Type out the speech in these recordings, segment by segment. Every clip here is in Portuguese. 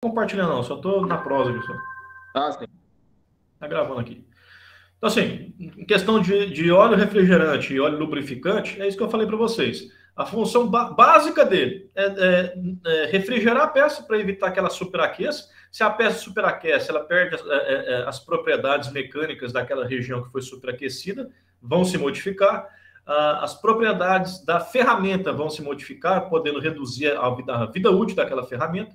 Compartilhando não, só estou na prosa aqui só. Ah, sim. Tá gravando aqui. Então, assim, em questão de óleo refrigerante e óleo lubrificante, é isso que eu falei para vocês. A função básica dele é refrigerar a peça para evitar que ela superaqueça. Se a peça superaquece, ela perde as propriedades mecânicas daquela região que foi superaquecida, vão se modificar. As propriedades da ferramenta vão se modificar, podendo reduzir a vida útil daquela ferramenta.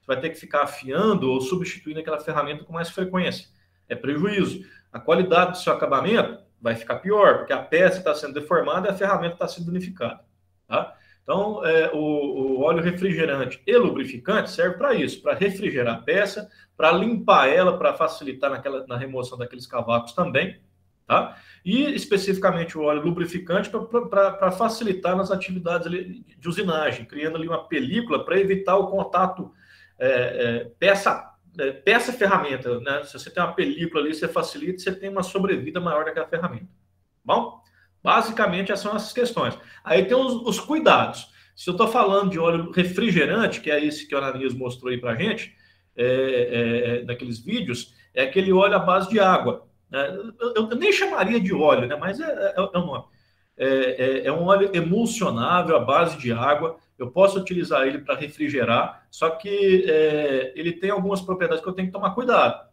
Você vai ter que ficar afiando ou substituindo aquela ferramenta com mais frequência. É prejuízo. A qualidade do seu acabamento vai ficar pior, porque a peça está sendo deformada e a ferramenta está sendo danificada. Tá? Então, o óleo refrigerante e lubrificante serve para isso, para refrigerar a peça, para limpar ela, para facilitar na remoção daqueles cavacos também. Tá? E especificamente o óleo lubrificante para facilitar nas atividades de usinagem, criando ali uma película para evitar o contato peça-ferramenta, né? Se você tem uma película ali, você facilita, você tem uma sobrevida maior daquela ferramenta. Bom, basicamente essas são essas questões. Aí tem os cuidados. Se eu estou falando de óleo refrigerante, que é esse que o Ananias mostrou aí para a gente, naqueles vídeos, é aquele óleo à base de água. Né? Eu nem chamaria de óleo, né? Mas é um nome. É um óleo emulsionável à base de água. Eu posso utilizar ele para refrigerar, só que ele tem algumas propriedades que eu tenho que tomar cuidado.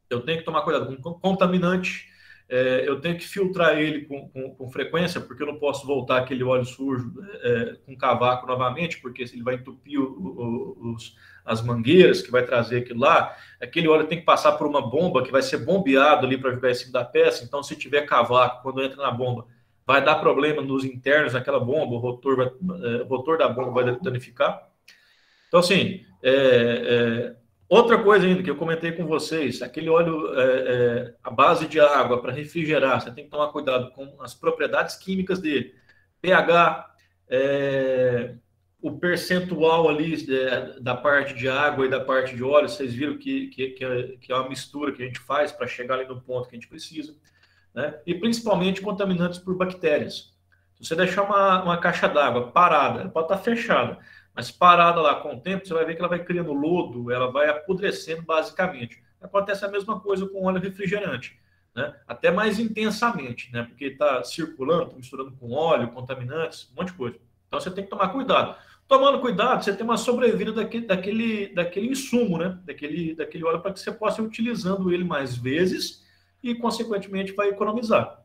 Eu tenho que tomar cuidado com contaminante, eu tenho que filtrar ele com frequência, porque eu não posso voltar aquele óleo sujo com cavaco novamente, porque ele vai entupir as mangueiras que vai trazer aquilo lá. Aquele óleo tem que passar por uma bomba que vai ser bombeado ali para jogar em cima da peça. Então, se tiver cavaco, quando entra na bomba, vai dar problema nos internos daquela bomba, o rotor da bomba vai danificar. Então, assim, outra coisa ainda que eu comentei com vocês, aquele óleo à base de água para refrigerar, você tem que tomar cuidado com as propriedades químicas dele. pH, o percentual ali da parte de água e da parte de óleo, vocês viram que é uma mistura que a gente faz para chegar ali no ponto que a gente precisa. Né? E principalmente contaminantes por bactérias. Se você deixar uma caixa d'água parada, ela pode estar fechada, mas parada lá com o tempo, você vai ver que ela vai criando lodo, ela vai apodrecendo basicamente. Acontece a mesma coisa com óleo refrigerante, né? Até mais intensamente, né? Porque está circulando, misturando com óleo, contaminantes, um monte de coisa. Então você tem que tomar cuidado. Tomando cuidado, você tem uma sobrevida daquele insumo, né? Daquele óleo para que você possa ir utilizando ele mais vezes e, consequentemente, vai economizar.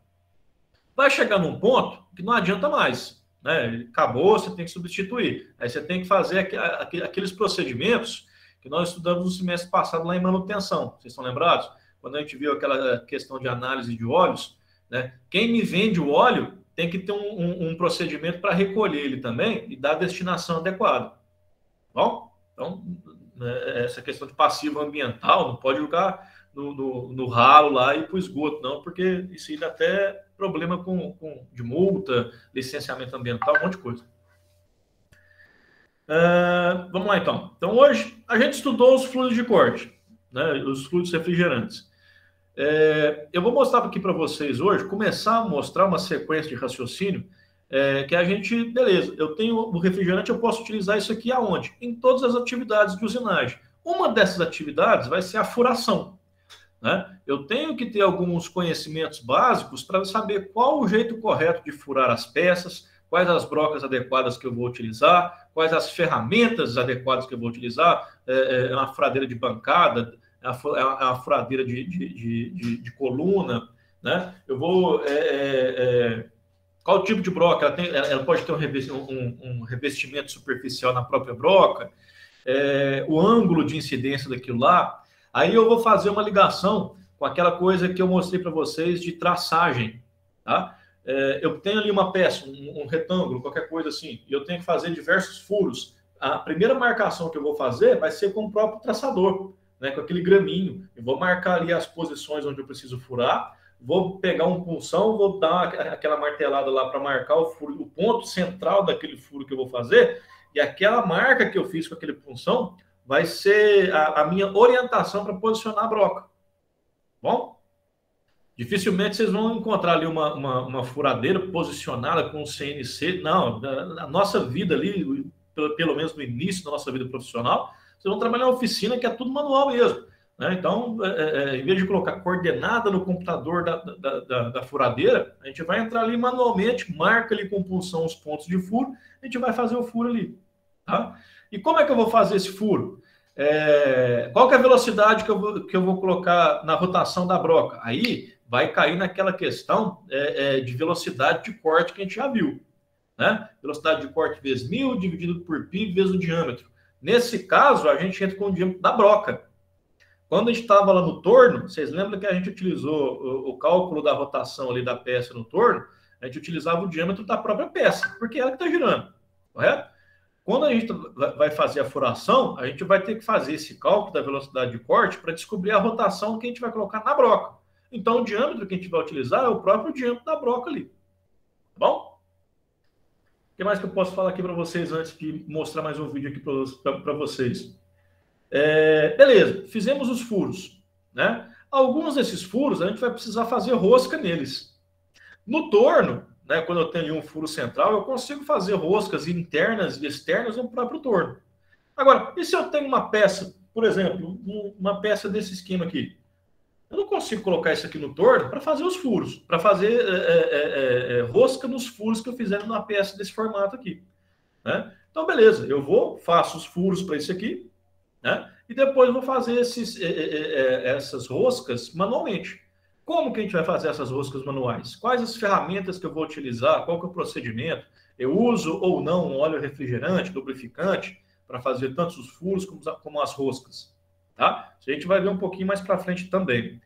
Vai chegar num ponto que não adianta mais. Né? Acabou, você tem que substituir. Aí você tem que fazer aqueles procedimentos que nós estudamos no semestre passado lá em manutenção. Vocês estão lembrados? Quando a gente viu aquela questão de análise de óleos, né? Quem me vende o óleo tem que ter um procedimento para recolher ele também e dar a destinação adequada. Bom? Então, essa questão de passivo ambiental não pode jogar no ralo lá e para o esgoto, não, porque isso aí dá até problema de multa, licenciamento ambiental, um monte de coisa. Vamos lá, então. Então, hoje, a gente estudou os fluidos de corte, né, os fluidos refrigerantes. Eu vou mostrar aqui para vocês hoje, começar a mostrar uma sequência de raciocínio que a gente, beleza, eu tenho o refrigerante, eu posso utilizar isso aqui aonde? Em todas as atividades de usinagem. Uma dessas atividades vai ser a furação. Né? Eu tenho que ter alguns conhecimentos básicos para saber qual o jeito correto de furar as peças, quais as brocas adequadas que eu vou utilizar, quais as ferramentas adequadas que eu vou utilizar, uma furadeira de bancada, uma furadeira de coluna, né? Eu vou... qual tipo de broca? Ela pode ter um revestimento superficial na própria broca, o ângulo de incidência daquilo lá. Aí eu vou fazer uma ligação com aquela coisa que eu mostrei para vocês de traçagem. Tá? Eu tenho ali uma peça, um retângulo, qualquer coisa assim, e eu tenho que fazer diversos furos. A primeira marcação que eu vou fazer vai ser com o próprio traçador, né, com aquele graminho. Eu vou marcar ali as posições onde eu preciso furar, vou pegar um punção, vou dar aquela martelada lá para marcar o furo, o ponto central daquele furo que eu vou fazer, e aquela marca que eu fiz com aquele punção vai ser a minha orientação para posicionar a broca. Bom? Dificilmente vocês vão encontrar ali uma furadeira posicionada com um CNC. Não, a nossa vida ali, pelo menos no início da nossa vida profissional, Vocês vão trabalhar em oficina que é tudo manual mesmo. Né? Então, em vez de colocar coordenada no computador da furadeira, a gente vai entrar ali manualmente, marca ali com punção os pontos de furo, a gente vai fazer o furo ali. Tá? E como é que eu vou fazer esse furo? Qual que é a velocidade que eu vou colocar na rotação da broca? Aí vai cair naquela questão de velocidade de corte que a gente já viu. Né? Velocidade de corte vezes 1000 dividido por π vezes o diâmetro. Nesse caso, a gente entra com o diâmetro da broca. Quando a gente estava lá no torno, vocês lembram que a gente utilizou o cálculo da rotação ali da peça no torno? A gente utilizava o diâmetro da própria peça, porque é ela que está girando, correto? Quando a gente vai fazer a furação, a gente vai ter que fazer esse cálculo da velocidade de corte para descobrir a rotação que a gente vai colocar na broca. Então, o diâmetro que a gente vai utilizar é o próprio diâmetro da broca ali. Tá bom? O que mais que eu posso falar aqui para vocês antes de mostrar mais um vídeo aqui para vocês? Beleza, fizemos os furos. Né? Alguns desses furos a gente vai precisar fazer rosca neles. No torno, né, quando eu tenho um furo central, eu consigo fazer roscas internas e externas no próprio torno. Agora, e se eu tenho uma peça, por exemplo, uma peça desse esquema aqui? Eu não consigo colocar isso aqui no torno para fazer os furos, para fazer rosca nos furos que eu fizer numa peça desse formato aqui. Né? Então, beleza, faço os furos para isso aqui, né? E depois vou fazer essas roscas manualmente. Como que a gente vai fazer essas roscas manuais? Quais as ferramentas que eu vou utilizar? Qual que é o procedimento? Eu uso ou não um óleo refrigerante, lubrificante, para fazer tanto os furos como as roscas. Tá? Isso a gente vai ver um pouquinho mais para frente também.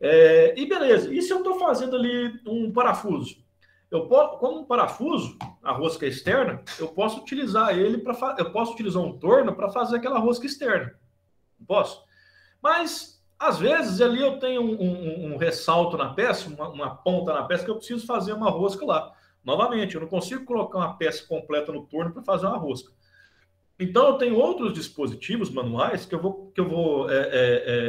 E beleza, e se eu estou fazendo ali um parafuso? Como um parafuso, a rosca externa, eu posso utilizar eu posso utilizar um torno para fazer aquela rosca externa. Não posso? Mas, às vezes, ali eu tenho um ressalto na peça, uma ponta na peça, que eu preciso fazer uma rosca lá. Novamente, eu não consigo colocar uma peça completa no torno para fazer uma rosca. Então, eu tenho outros dispositivos manuais que eu vou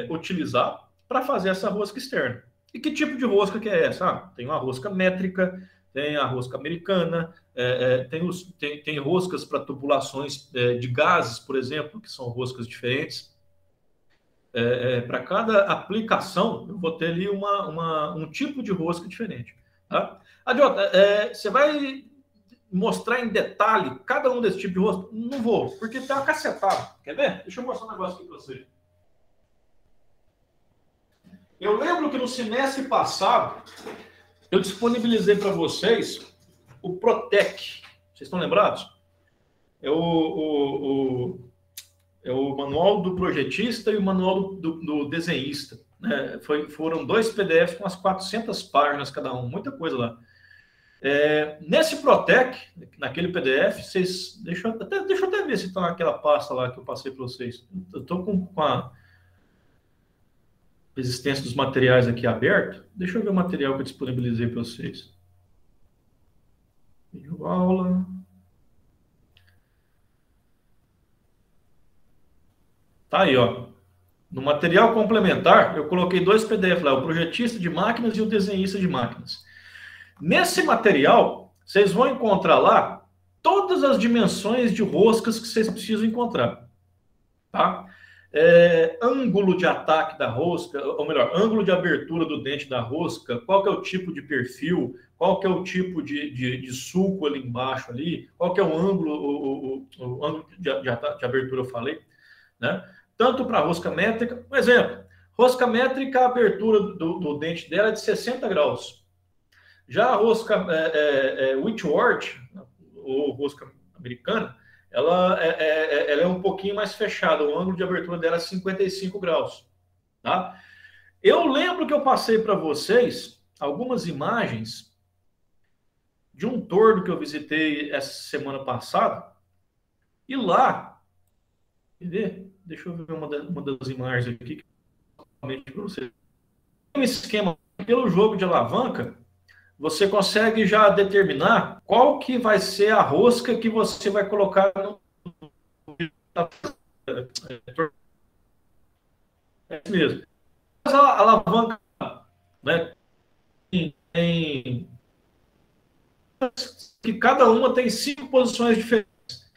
utilizar para fazer essa rosca externa. E que tipo de rosca que é essa? Tem uma rosca métrica, tem a rosca americana, tem roscas para tubulações de gases, por exemplo, que são roscas diferentes. Para cada aplicação, eu vou ter ali um tipo de rosca diferente. Tá? Adiota, você vai mostrar em detalhe cada um desse tipo de rosca? Não vou, porque tem uma cacetada. Quer ver? Deixa eu mostrar um negócio aqui para você. Eu lembro que no semestre passado, eu disponibilizei para vocês o Protec. Vocês estão lembrados? É o manual do projetista e o manual do desenhista. Né? Foram 2 PDFs com as 400 páginas cada um, muita coisa lá. Nesse Protec, naquele PDF, deixa eu até ver se está naquela pasta lá que eu passei para vocês. Eu estou com a existência dos materiais aqui aberto. Deixa eu ver o material que eu disponibilizei para vocês. Vídeo aula. Tá aí, ó. No material complementar, eu coloquei 2 PDF lá, o projetista de máquinas e o desenhista de máquinas. Nesse material, vocês vão encontrar lá todas as dimensões de roscas que vocês precisam encontrar. Tá? Ângulo de ataque da rosca, ou melhor, ângulo de abertura do dente da rosca, qual que é o tipo de perfil, qual que é o tipo de sulco ali embaixo, ali, qual que é o ângulo, o ângulo de abertura, eu falei, né? Tanto para rosca métrica, por exemplo, rosca métrica, a abertura do dente dela é de 60 graus. Já a rosca Whitworth, ou rosca americana, ela é um pouquinho mais fechada, o ângulo de abertura dela é 55 graus. Tá? Eu lembro que eu passei para vocês algumas imagens de um torno que eu visitei essa semana passada, e lá, quer ver? Deixa eu ver uma das imagens aqui para vocês. Um esquema, pelo jogo de alavanca, você consegue já determinar qual que vai ser a rosca que você vai colocar no... É isso mesmo. Mas a alavanca, né, tem que cada uma tem 5 posições diferentes.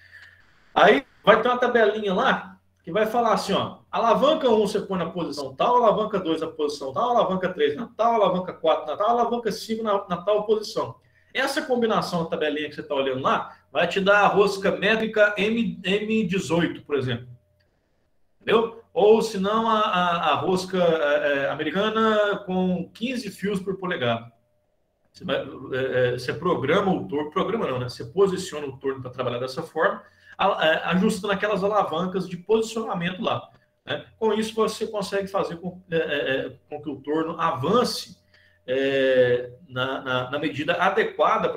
Aí vai ter uma tabelinha lá que vai falar assim, ó, alavanca 1 você põe na posição tal, alavanca 2 na posição tal, alavanca 3 na tal, alavanca 4 na tal, alavanca 5 na tal posição. Essa combinação, a tabelinha que você está olhando lá, vai te dar a rosca métrica M18, por exemplo. Entendeu? Ou, se não, a rosca americana com 15 fios por polegada. Você programa o torno, programa não, né? Você posiciona o torno para trabalhar dessa forma, ajustando aquelas alavancas de posicionamento lá. Né? Com isso, você consegue fazer com que o torno avance na medida adequada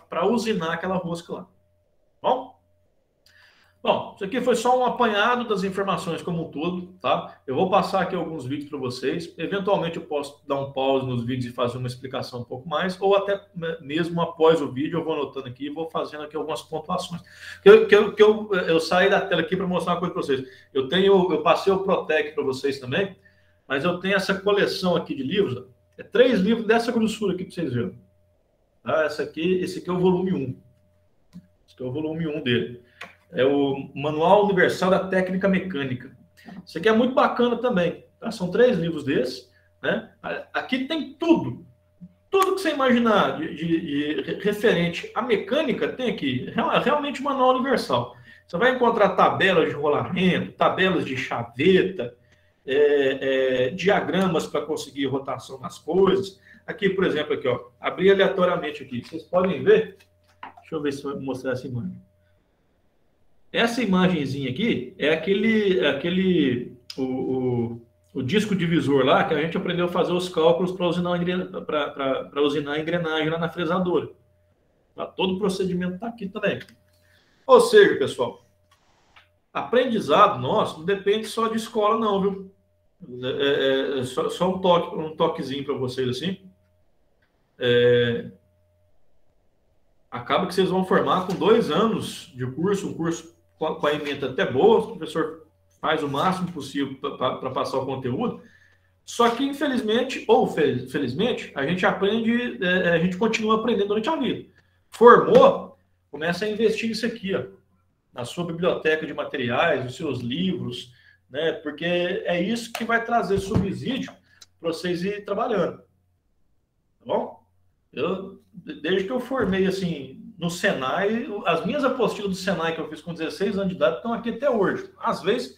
para usinar aquela rosca lá. Bom, isso aqui foi só um apanhado das informações como um todo, tá? Eu vou passar aqui alguns vídeos para vocês. Eventualmente eu posso dar um pause nos vídeos e fazer uma explicação um pouco mais, ou até mesmo após o vídeo eu vou anotando aqui e vou fazendo aqui algumas pontuações. Eu saí da tela aqui para mostrar uma coisa para vocês. Eu passei o Protec para vocês também, mas eu tenho essa coleção aqui de livros. 3 livros dessa grossura aqui para vocês verem. Tá? Esse aqui é o volume 1. Esse aqui é o volume 1 dele. É o Manual Universal da Técnica Mecânica. Isso aqui é muito bacana também. Tá? São 3 livros desses. Né? Aqui tem tudo. Tudo que você imaginar de referente à mecânica tem aqui. Realmente um manual universal. Você vai encontrar tabelas de rolamento, tabelas de chaveta, diagramas para conseguir rotação das coisas. Aqui, por exemplo, aqui, ó, abri aleatoriamente aqui. Vocês podem ver. Deixa eu ver se vai mostrar essa imagem. Essa imagenzinha aqui é o disco divisor lá que a gente aprendeu a fazer os cálculos para usinar a engrenagem lá na fresadora. Tá? Todo o procedimento está aqui também. Ou seja, pessoal, aprendizado nosso não depende só de escola, não, viu? Só um toquezinho para vocês assim. Acaba que vocês vão formar com 2 anos de curso, um curso com a ementa até boa, o professor faz o máximo possível para passar o conteúdo, só que infelizmente, ou felizmente, a gente continua aprendendo durante a vida. Formou, começa a investir nisso aqui, ó, na sua biblioteca de materiais, nos seus livros, né, porque é isso que vai trazer subsídio para vocês ir trabalhando. Tá bom? Desde que eu formei, assim, no Senai, as minhas apostilas do Senai que eu fiz com 16 anos de idade estão aqui até hoje. Às vezes,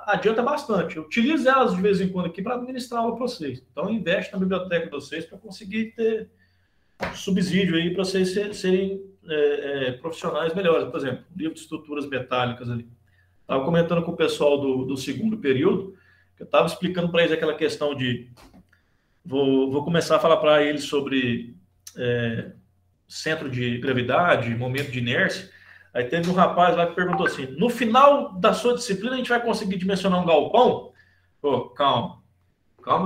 adianta bastante. Eu utilizo elas de vez em quando aqui para administrar aula para vocês. Então, investe na biblioteca de vocês para conseguir ter subsídio aí para vocês serem profissionais melhores. Por exemplo, livro de estruturas metálicas ali. Estava comentando com o pessoal do 2º período, que eu estava explicando para eles aquela questão de... Vou começar a falar para eles sobre centro de gravidade, momento de inércia. Aí teve um rapaz lá que perguntou assim, no final da sua disciplina a gente vai conseguir dimensionar um galpão? Pô, calma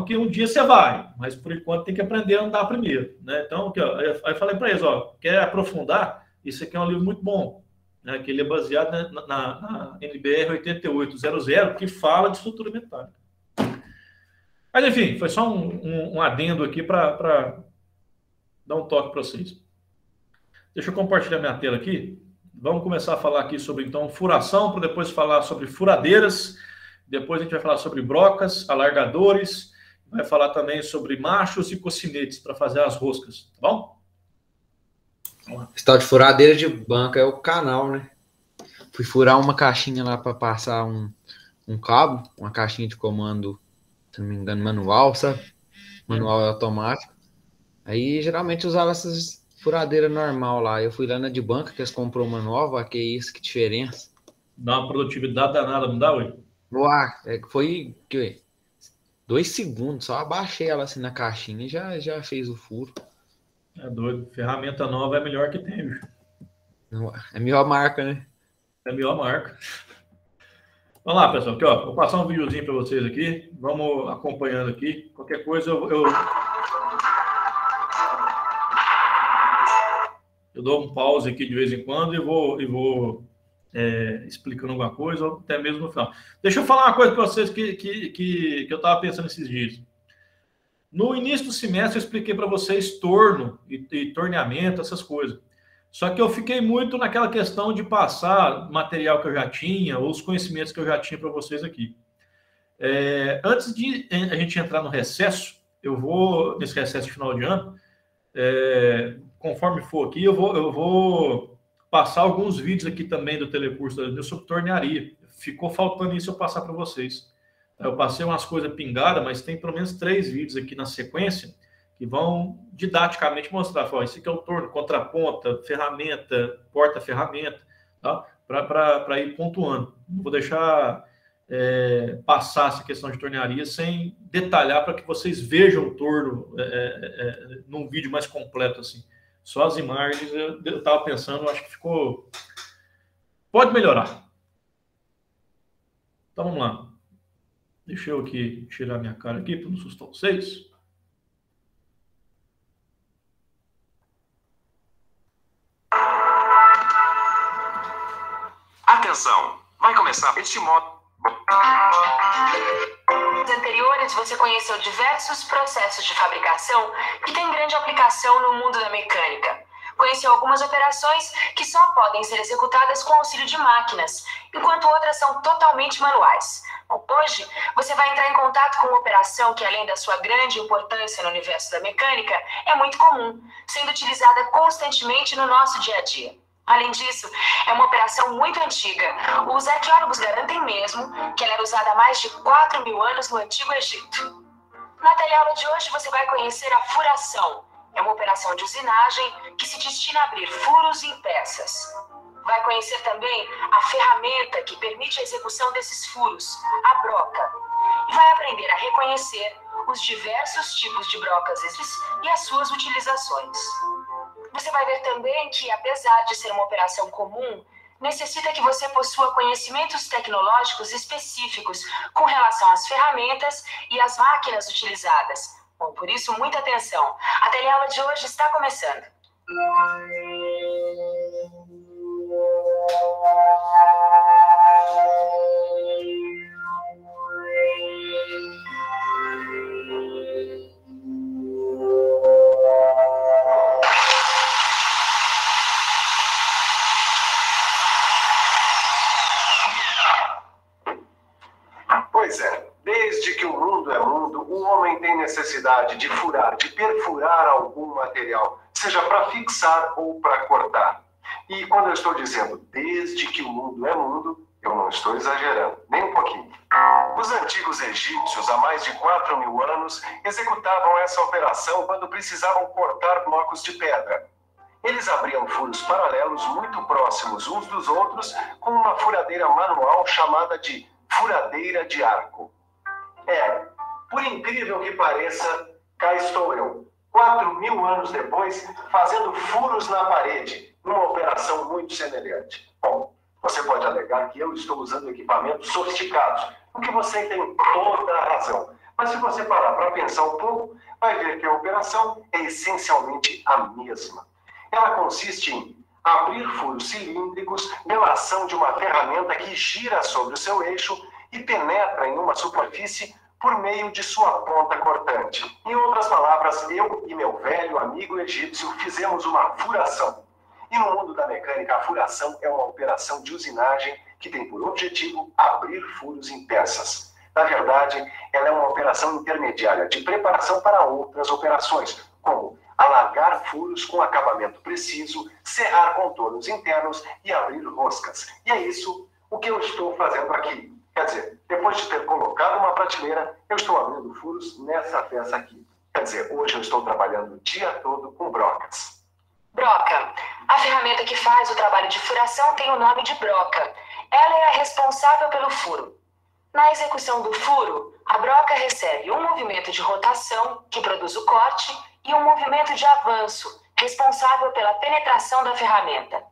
que um dia você vai, mas por enquanto tem que aprender a andar primeiro, né? Então, aqui, ó, aí eu falei para eles, ó, quer aprofundar? Isso aqui é um livro muito bom, né? Que ele é baseado na NBR 8800, que fala de estrutura metálica. Mas, enfim, foi só um adendo aqui para dar um toque para vocês. Deixa eu compartilhar minha tela aqui. Vamos começar a falar aqui sobre, então, furação, para depois falar sobre furadeiras. Depois a gente vai falar sobre brocas, alargadores. Vai falar também sobre machos e cocinetes para fazer as roscas, tá bom? Esse tal de furadeira de banca é o canal, né? Fui furar uma caixinha lá para passar um cabo, uma caixinha de comando, se não me engano, manual, sabe? Manual automático. Aí, geralmente, usava essas furadeiras normal lá. Eu fui lá na de banca, que eles comprou uma nova, que isso, que diferença. Dá uma produtividade danada, não dá, ué? Foi 2 segundos, só abaixei ela assim na caixinha e já fez o furo. É doido. Ferramenta nova é a melhor que tem, bicho. É a melhor marca, né? É a melhor marca. Vamos lá, pessoal. Aqui, ó, vou passar um videozinho para vocês aqui. Vamos acompanhando aqui. Qualquer coisa eu dou um pause aqui de vez em quando e vou explicando alguma coisa, ou até mesmo no final. Deixa eu falar uma coisa para vocês que eu estava pensando esses dias. No início do semestre, eu expliquei para vocês torno e torneamento, essas coisas. Só que eu fiquei muito naquela questão de passar material que eu já tinha, ou os conhecimentos que eu já tinha para vocês aqui. Antes de a gente entrar no recesso, eu vou, nesse recesso de final de ano, conforme for aqui, eu vou passar alguns vídeos aqui também do telecurso da Admil sobre tornearia. Ficou faltando isso eu passar para vocês. Eu passei umas coisas pingadas, mas tem pelo menos 3 vídeos aqui na sequência que vão didaticamente mostrar. Isso aqui é o torno, contraponta, ferramenta, porta-ferramenta, tá? Para ir pontuando. Vou deixar passar essa questão de tornearia sem detalhar para que vocês vejam o torno num vídeo mais completo assim. Só as imagens, eu estava pensando, acho que ficou... Pode melhorar. Então vamos lá. Deixa eu aqui tirar minha cara aqui para não assustar vocês. Atenção, vai começar este modo. Nos anteriores, você conheceu diversos processos de fabricação que têm grande aplicação no mundo da mecânica. Conheceu algumas operações que só podem ser executadas com auxílio de máquinas, enquanto outras são totalmente manuais. Hoje, você vai entrar em contato com uma operação que, além da sua grande importância no universo da mecânica, é muito comum, sendo utilizada constantemente no nosso dia a dia. Além disso, é uma operação muito antiga. Os arqueólogos garantem mesmo que ela era usada há mais de 4.000 anos no Antigo Egito. Na teleaula de hoje você vai conhecer a furação. É uma operação de usinagem que se destina a abrir furos em peças. Vai conhecer também a ferramenta que permite a execução desses furos, a broca. E vai aprender a reconhecer os diversos tipos de brocas e as suas utilizações. Você vai ver também que, apesar de ser uma operação comum, necessita que você possua conhecimentos tecnológicos específicos com relação às ferramentas e às máquinas utilizadas. Bom, por isso, muita atenção. A teleaula de hoje está começando. Pois é, desde que o mundo é mundo, o homem tem necessidade de furar, de perfurar algum material, seja para fixar ou para cortar. E quando eu estou dizendo desde que o mundo é mundo, eu não estou exagerando, nem um pouquinho. Os antigos egípcios, há mais de 4.000 anos, executavam essa operação quando precisavam cortar blocos de pedra. Eles abriam furos paralelos muito próximos uns dos outros com uma furadeira manual chamada de furadeira de arco. Por incrível que pareça, cá estou eu, 4.000 anos depois, fazendo furos na parede, numa operação muito semelhante. Bom, você pode alegar que eu estou usando equipamentos sofisticados, o que você tem toda a razão. Mas se você parar para pensar um pouco, vai ver que a operação é essencialmente a mesma. Ela consiste em abrir furos cilíndricos pela ação de uma ferramenta que gira sobre o seu eixo e penetra em uma superfície por meio de sua ponta cortante. Em outras palavras, eu e meu velho amigo egípcio fizemos uma furação. E no mundo da mecânica, a furação é uma operação de usinagem que tem por objetivo abrir furos em peças. Na verdade, ela é uma operação intermediária de preparação para outras operações, como alargar furos com acabamento preciso, serrar contornos internos e abrir roscas. E é isso o que eu estou fazendo aqui. Quer dizer, depois de ter colocado uma prateleira, eu estou abrindo furos nessa peça aqui. Quer dizer, hoje eu estou trabalhando o dia todo com brocas. Broca. A ferramenta que faz o trabalho de furação tem o nome de broca. Ela é a responsável pelo furo. Na execução do furo, a broca recebe um movimento de rotação, que produz o corte, e um movimento de avanço, responsável pela penetração da ferramenta.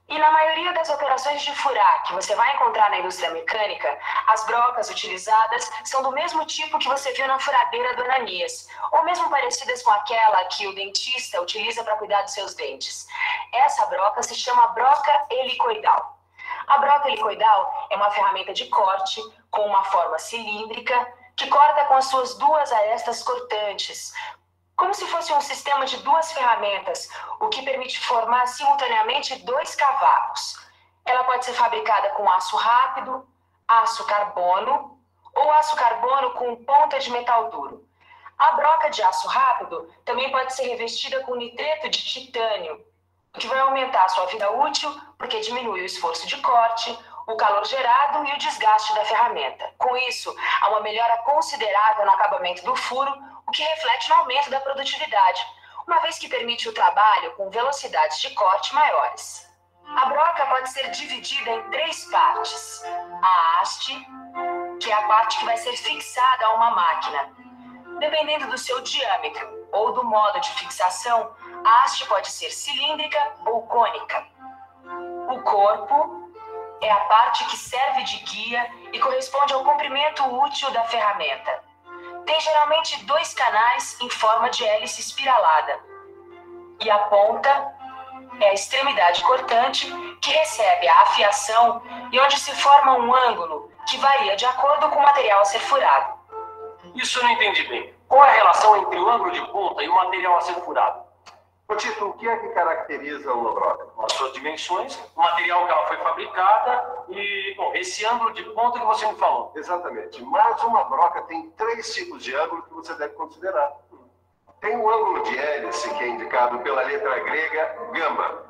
E na maioria das operações de furar que você vai encontrar na indústria mecânica, as brocas utilizadas são do mesmo tipo que você viu na furadeira do Ananias, ou mesmo parecidas com aquela que o dentista utiliza para cuidar dos seus dentes. Essa broca se chama broca helicoidal. A broca helicoidal é uma ferramenta de corte com uma forma cilíndrica que corta com as suas duas arestas cortantes, como se fosse um sistema de duas ferramentas, o que permite formar simultaneamente 2 cavalos. Ela pode ser fabricada com aço rápido, aço carbono ou aço carbono com ponta de metal duro. A broca de aço rápido também pode ser revestida com nitreto de titânio, o que vai aumentar a sua vida útil porque diminui o esforço de corte, o calor gerado e o desgaste da ferramenta. Com isso, há uma melhora considerável no acabamento do furo, o que reflete no aumento da produtividade, uma vez que permite o trabalho com velocidades de corte maiores. A broca pode ser dividida em 3 partes. A haste, que é a parte que vai ser fixada a uma máquina. Dependendo do seu diâmetro ou do modo de fixação, a haste pode ser cilíndrica ou cônica. O corpo é a parte que serve de guia e corresponde ao comprimento útil da ferramenta. Tem geralmente 2 canais em forma de hélice espiralada. E a ponta é a extremidade cortante que recebe a afiação e onde se forma um ângulo que varia de acordo com o material a ser furado. Isso eu não entendi bem. Qual é a relação entre o ângulo de ponta e o material a ser furado? Ô Tito, o que é que caracteriza uma broca? As suas dimensões, o material que ela foi fabricada e, bom, esse ângulo de ponta que você me falou. Exatamente. Mas uma broca tem 3 tipos de ângulo que você deve considerar. Tem o ângulo de hélice, que é indicado pela letra grega gama.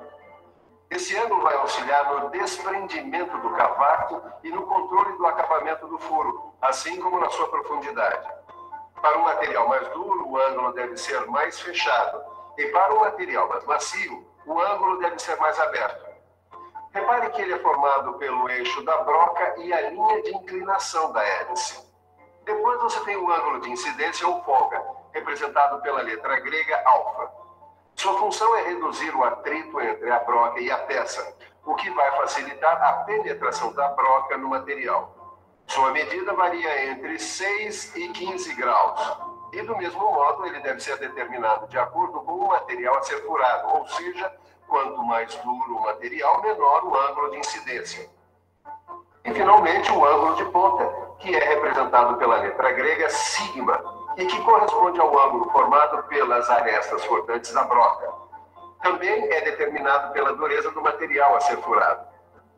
Esse ângulo vai auxiliar no desprendimento do cavaco e no controle do acabamento do furo, assim como na sua profundidade. Para um material mais duro, o ângulo deve ser mais fechado. E para um material mais macio, o ângulo deve ser mais aberto. Repare que ele é formado pelo eixo da broca e a linha de inclinação da hélice. Depois você tem o ângulo de incidência ou folga, representado pela letra grega alfa. Sua função é reduzir o atrito entre a broca e a peça, o que vai facilitar a penetração da broca no material. Sua medida varia entre 6 e 15 graus. E do mesmo modo, ele deve ser determinado de acordo com o material a ser furado, ou seja, quanto mais duro o material, menor o ângulo de incidência. E finalmente o ângulo de ponta, que é representado pela letra grega sigma, e que corresponde ao ângulo formado pelas arestas cortantes da broca. Também é determinado pela dureza do material a ser furado.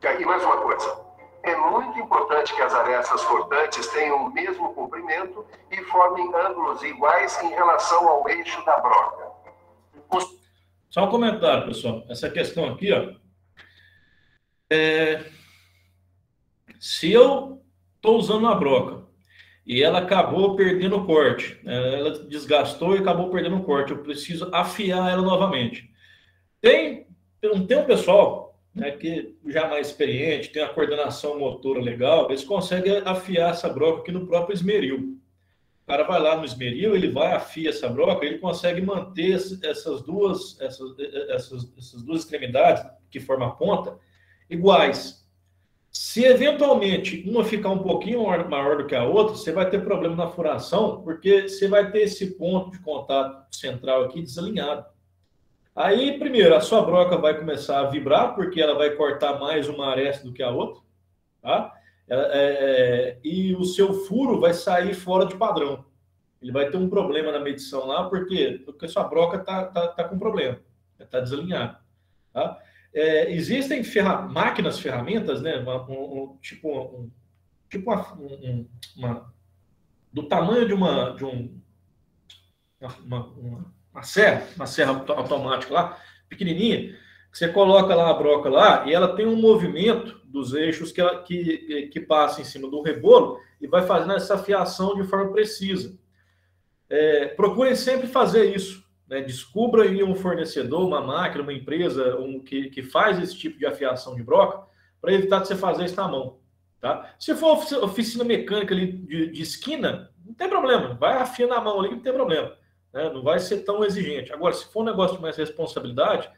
E mais uma coisa, é muito importante que as arestas cortantes tenham o mesmo comprimento e formem ângulos iguais em relação ao eixo da broca. Só um comentário, pessoal. Essa questão aqui, ó. Se eu estou usando uma broca e ela acabou perdendo o corte, ela desgastou e acabou perdendo o corte, eu preciso afiar ela novamente. Tem um pessoal, né, que já mais experiente, tem a coordenação motora legal, eles conseguem afiar essa broca aqui no próprio esmeril. O cara vai lá no esmeril, ele vai, afia essa broca, ele consegue manter essas duas extremidades que formam a ponta iguais. Se eventualmente uma ficar um pouquinho maior do que a outra, você vai ter problema na furação, porque você vai ter esse ponto de contato central aqui desalinhado. Aí, primeiro, a sua broca vai começar a vibrar, porque ela vai cortar mais uma aresta do que a outra, tá? E o seu furo vai sair fora de padrão. Ele vai ter um problema na medição lá, porque sua broca tá com problema, está desalinhada, tá? Existem ferramentas, né? Do tamanho de uma serra automática lá, pequenininha, que você coloca lá a broca lá e ela tem um movimento dos eixos que passa em cima do rebolo e vai fazendo essa afiação de forma precisa. Procurem sempre fazer isso, né? Descubra aí um fornecedor, uma máquina, uma empresa que faz esse tipo de afiação de broca para evitar de você fazer isso na mão, tá? Se for oficina mecânica ali de esquina, não tem problema, vai afiando na mão ali, não tem problema, né? Não vai ser tão exigente. Agora, se for um negócio de mais responsabilidade,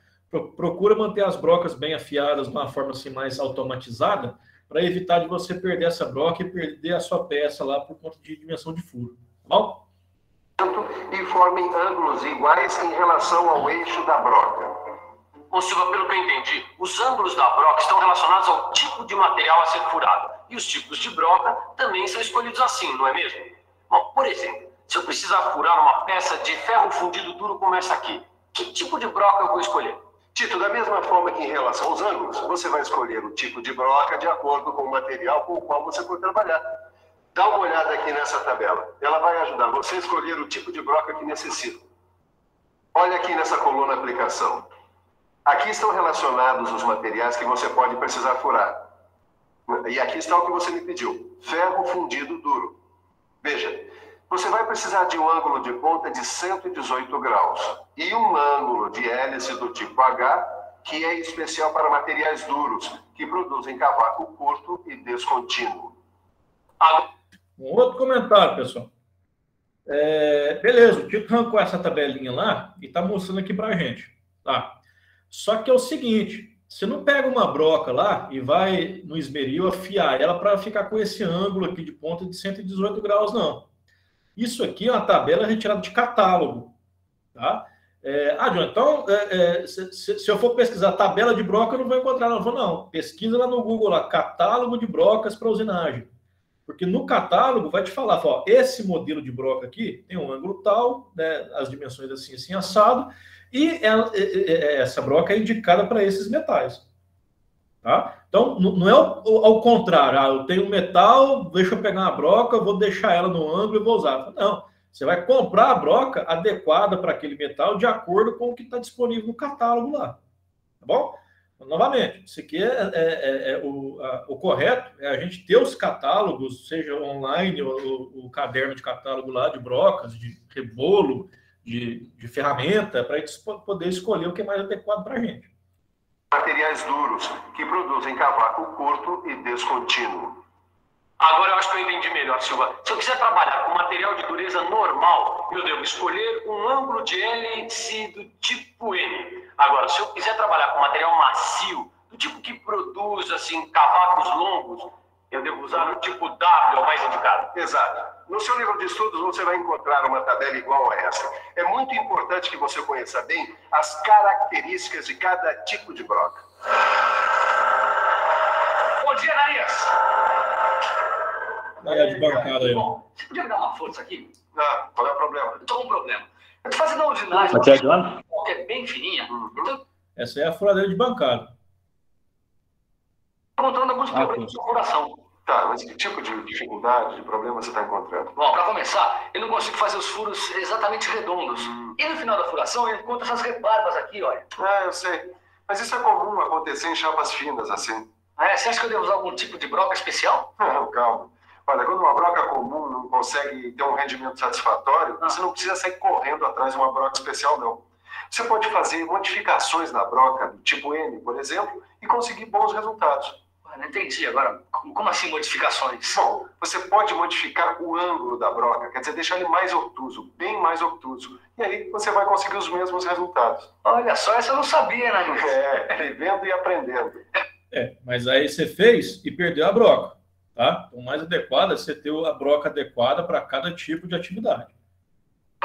procura manter as brocas bem afiadas de uma forma assim mais automatizada para evitar de você perder essa broca e perder a sua peça lá por conta de dimensão de furo, tá bom? E formem ângulos iguais em relação ao eixo da broca. Ô Silva, pelo que eu entendi, os ângulos da broca estão relacionados ao tipo de material a ser furado. E os tipos de broca também são escolhidos assim, não é mesmo? Bom, por exemplo, se eu precisar furar uma peça de ferro fundido duro como essa aqui, que tipo de broca eu vou escolher? Tito, da mesma forma que em relação aos ângulos, você vai escolher o tipo de broca de acordo com o material com o qual você for trabalhar. Dá uma olhada aqui nessa tabela. Ela vai ajudar você a escolher o tipo de broca que necessita. Olha aqui nessa coluna aplicação. Aqui estão relacionados os materiais que você pode precisar furar. E aqui está o que você me pediu. Ferro fundido duro. Veja, você vai precisar de um ângulo de ponta de 118 graus. E um ângulo de hélice do tipo H, que é especial para materiais duros, que produzem cavaco curto e descontínuo. Um outro comentário, pessoal. Beleza, o Tito arrancou essa tabelinha lá e está mostrando aqui para a gente. Tá? Só que é o seguinte, você não pega uma broca lá e vai no esmeril afiar ela para ficar com esse ângulo aqui de ponta de 118 graus, não. Isso aqui é uma tabela retirada de catálogo. Tá? John, então, se eu for pesquisar tabela de broca, eu não vou encontrar. Não, pesquisa lá no Google, lá, catálogo de brocas para usinagem. Porque no catálogo vai te falar, ó, esse modelo de broca aqui tem um ângulo tal, né, as dimensões assim, assim, assado, e essa broca é indicada para esses metais. Tá? Então, não é ao contrário, eu tenho um metal, deixa eu pegar uma broca, eu vou deixar ela no ângulo e vou usar. Não, você vai comprar a broca adequada para aquele metal de acordo com o que está disponível no catálogo lá. Tá bom? Novamente, isso aqui o correto é a gente ter os catálogos, seja online, o caderno de catálogo lá de brocas, de rebolo, de ferramenta, para a gente poder escolher o que é mais adequado para a gente. Materiais duros, que produzem cavaco curto e descontínuo. Agora eu acho que eu entendi melhor, Silva. Se eu quiser trabalhar com material de dureza normal, eu devo escolher um ângulo de hélice do tipo N. Agora, se eu quiser trabalhar com material macio, do tipo que produz, assim, cavacos longos, eu devo usar o tipo W, é o mais indicado. Exato. No seu livro de estudos, você vai encontrar uma tabela igual a essa. É muito importante que você conheça bem as características de cada tipo de broca. Bom dia, Narias! De bancada aí. Bom, você podia me dar uma força aqui? Não, qual é o problema? Eu tô com um problema. Eu tô fazendo uma usinagem, que é bem fininha. Então, essa é a furadeira de bancada. Encontrando alguns problemas de coração. Tá, mas que tipo de dificuldade, de problema você está encontrando? Bom, para começar, eu não consigo fazer os furos exatamente redondos. E no final da furação eu encontro essas rebarbas aqui, olha. Eu sei. Mas isso é comum acontecer em chapas finas assim. Você acha que eu devo usar algum tipo de broca especial? Não, calma. Olha, quando uma broca comum não consegue ter um rendimento satisfatório, você não precisa sair correndo atrás de uma broca especial, não. Você pode fazer modificações na broca do tipo N, por exemplo, e conseguir bons resultados. Não entendi agora. Como assim modificações? Bom, você pode modificar o ângulo da broca, quer dizer, deixar ele mais obtuso, bem mais obtuso. E aí você vai conseguir os mesmos resultados. Olha só, essa eu não sabia, né? Vivendo e aprendendo. Mas aí você fez e perdeu a broca. Tá? Então, o mais adequado é você ter a broca adequada para cada tipo de atividade.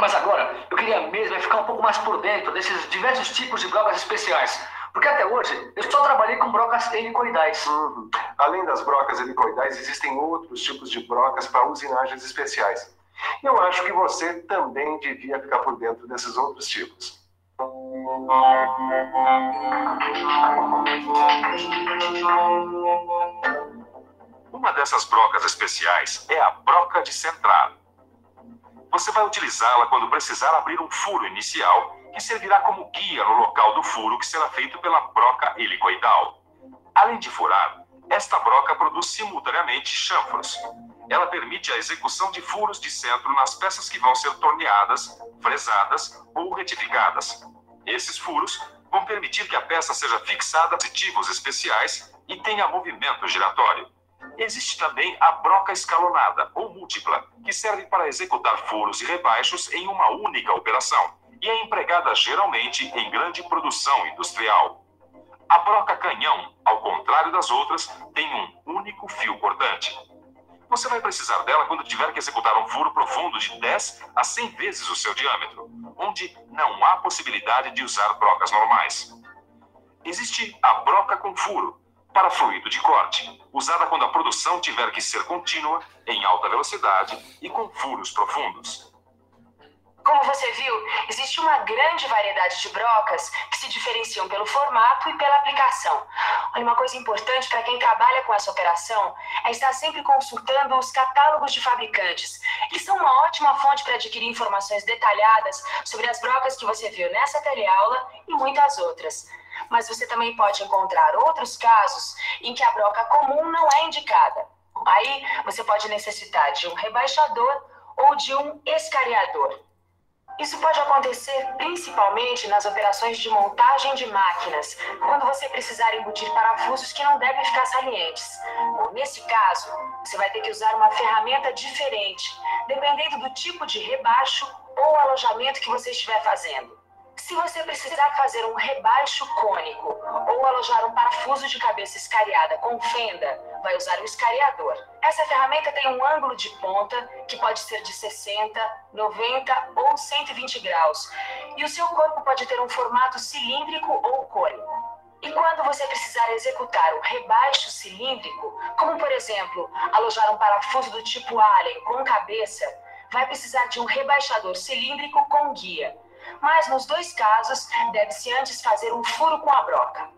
Mas agora, eu queria mesmo ficar um pouco mais por dentro desses diversos tipos de brocas especiais. Porque até hoje, eu só trabalhei com brocas helicoidais. Além das brocas helicoidais, existem outros tipos de brocas para usinagens especiais. Eu acho que você também devia ficar por dentro desses outros tipos. Uma dessas brocas especiais é a broca de centrar. Você vai utilizá-la quando precisar abrir um furo inicial, que servirá como guia no local do furo que será feito pela broca helicoidal. Além de furar, esta broca produz simultaneamente chanfros. Ela permite a execução de furos de centro nas peças que vão ser torneadas, fresadas ou retificadas. Esses furos vão permitir que a peça seja fixada a dispositivos especiais e tenha movimento giratório. Existe também a broca escalonada ou múltipla, que serve para executar furos e rebaixos em uma única operação e é empregada geralmente em grande produção industrial. A broca canhão, ao contrário das outras, tem um único fio cortante. Você vai precisar dela quando tiver que executar um furo profundo de 10 a 100 vezes o seu diâmetro, onde não há possibilidade de usar brocas normais. Existe a broca com furo, para fluido de corte, usada quando a produção tiver que ser contínua, em alta velocidade e com furos profundos. Como você viu, existe uma grande variedade de brocas que se diferenciam pelo formato e pela aplicação. Olha, uma coisa importante para quem trabalha com essa operação é estar sempre consultando os catálogos de fabricantes. Eles são uma ótima fonte para adquirir informações detalhadas sobre as brocas que você viu nessa teleaula e muitas outras. Mas você também pode encontrar outros casos em que a broca comum não é indicada. Aí você pode necessitar de um rebaixador ou de um escariador. Isso pode acontecer principalmente nas operações de montagem de máquinas, quando você precisar embutir parafusos que não devem ficar salientes. Bom, nesse caso, você vai ter que usar uma ferramenta diferente, dependendo do tipo de rebaixo ou alojamento que você estiver fazendo. Se você precisar fazer um rebaixo cônico ou alojar um parafuso de cabeça escariada com fenda, vai usar um escariador. Essa ferramenta tem um ângulo de ponta que pode ser de 60, 90 ou 120 graus. E o seu corpo pode ter um formato cilíndrico ou cônico. E quando você precisar executar um rebaixo cilíndrico, como por exemplo, alojar um parafuso do tipo Allen com cabeça, vai precisar de um rebaixador cilíndrico com guia. Mas nos dois casos, deve-se antes fazer um furo com a broca.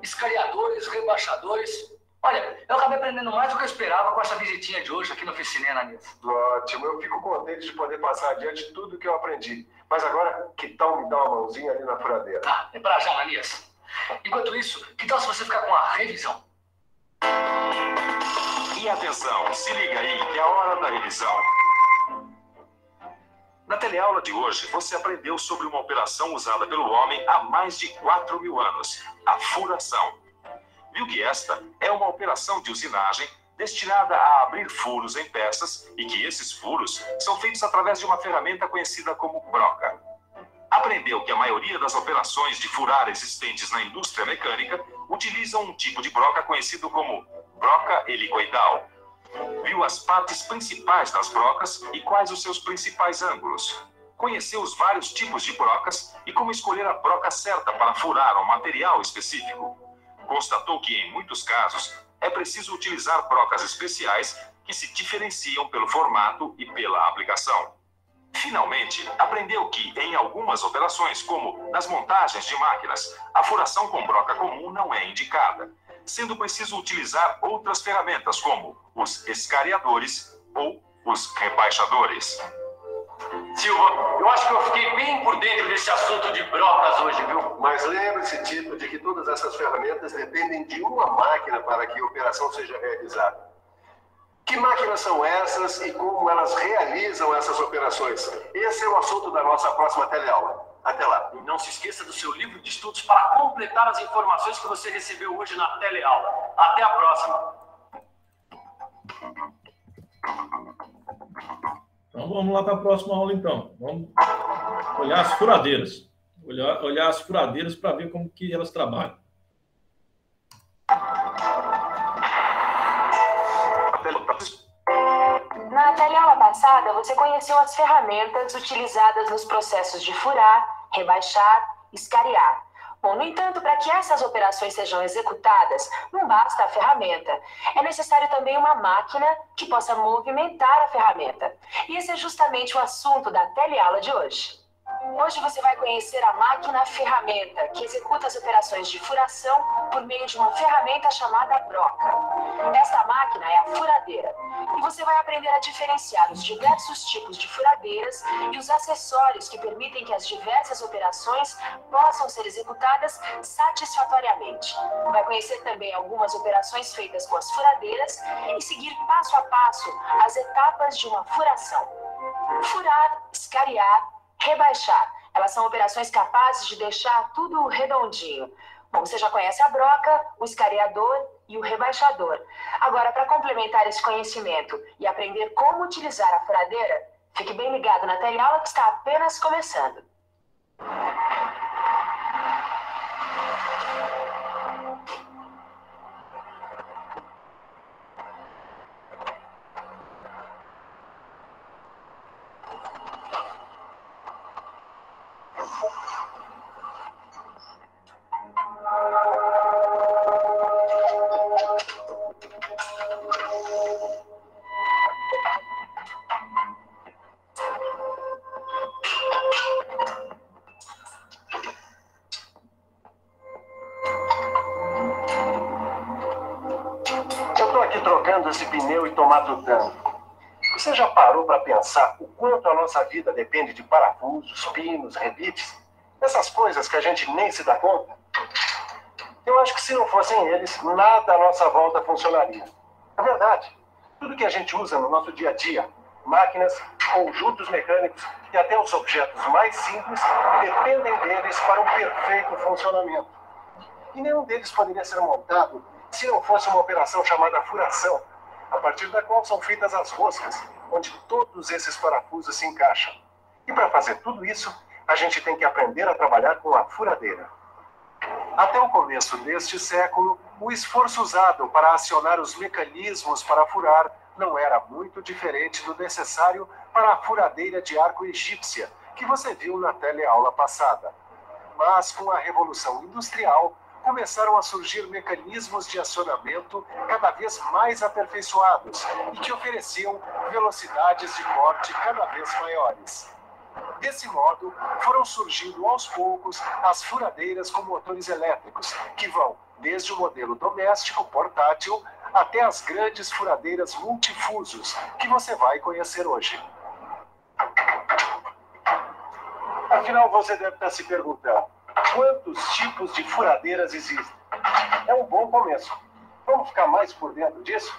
Escariadores, rebaixadores. Olha, eu acabei aprendendo mais do que eu esperava com essa visitinha de hoje aqui na oficina, Ananias. Ótimo, eu fico contente de poder passar adiante tudo que eu aprendi. Mas agora, que tal me dar uma mãozinha ali na furadeira? Tá, é pra já, Ananias. Enquanto isso, que tal se você ficar com a revisão? E atenção, se liga aí que é a hora da revisão. Na teleaula de hoje, você aprendeu sobre uma operação usada pelo homem há mais de 4.000 anos, a furação. Viu que esta é uma operação de usinagem destinada a abrir furos em peças e que esses furos são feitos através de uma ferramenta conhecida como broca. Aprendeu que a maioria das operações de furar existentes na indústria mecânica utilizam um tipo de broca conhecido como broca helicoidal. Viu as partes principais das brocas e quais os seus principais ângulos. Conheceu os vários tipos de brocas e como escolher a broca certa para furar um material específico. Constatou que, em muitos casos, é preciso utilizar brocas especiais que se diferenciam pelo formato e pela aplicação. Finalmente, aprendeu que, em algumas operações, como nas montagens de máquinas, a furação com broca comum não é indicada, sendo preciso utilizar outras ferramentas como os escariadores ou os rebaixadores. Silva, eu acho que eu fiquei bem por dentro desse assunto de brocas hoje, viu? Mas lembre-se, Tito, de que todas essas ferramentas dependem de uma máquina para que a operação seja realizada. Que máquinas são essas e como elas realizam essas operações? Esse é o assunto da nossa próxima teleaula. Até lá. E não se esqueça do seu livro de estudos para completar as informações que você recebeu hoje na teleaula. Até a próxima. Então vamos lá para a próxima aula, então. Vamos olhar as furadeiras. Olhar as furadeiras para ver como que elas trabalham. Na teleaula passada, você conheceu as ferramentas utilizadas nos processos de furar, rebaixar, escariar. Bom, no entanto, para que essas operações sejam executadas, não basta a ferramenta. É necessário também uma máquina que possa movimentar a ferramenta. E esse é justamente o assunto da teleaula de hoje. Hoje você vai conhecer a máquina-ferramenta, que executa as operações de furação por meio de uma ferramenta chamada broca. Esta máquina é a furadeira, e você vai aprender a diferenciar os diversos tipos de furadeiras e os acessórios que permitem que as diversas operações possam ser executadas satisfatoriamente. Vai conhecer também algumas operações feitas com as furadeiras e seguir passo a passo as etapas de uma furação. Furar, escariar, rebaixar. Elas são operações capazes de deixar tudo redondinho. Bom, você já conhece a broca, o escariador e o rebaixador. Agora, para complementar esse conhecimento e aprender como utilizar a furadeira, fique bem ligado na teleaula que está apenas começando. trocando-se pneu e tomatutando. Você já parou para pensar o quanto a nossa vida depende de parafusos, pinos, rebites? Essas coisas que a gente nem se dá conta? Eu acho que se não fossem eles, nada à nossa volta funcionaria. É verdade. Tudo que a gente usa no nosso dia a dia, máquinas, conjuntos mecânicos e até os objetos mais simples, dependem deles para um perfeito funcionamento. E nenhum deles poderia ser montado se não fosse uma operação chamada furação, a partir da qual são feitas as roscas, onde todos esses parafusos se encaixam. E para fazer tudo isso, a gente tem que aprender a trabalhar com a furadeira. Até o começo deste século, o esforço usado para acionar os mecanismos para furar não era muito diferente do necessário para a furadeira de arco egípcia, que você viu na teleaula passada. Mas com a Revolução Industrial, começaram a surgir mecanismos de acionamento cada vez mais aperfeiçoados e que ofereciam velocidades de corte cada vez maiores. Desse modo, foram surgindo aos poucos as furadeiras com motores elétricos, que vão desde o modelo doméstico portátil até as grandes furadeiras multifusos, que você vai conhecer hoje. Afinal, você deve estar se perguntando, quantos tipos de furadeiras existem? É um bom começo. Vamos ficar mais por dentro disso?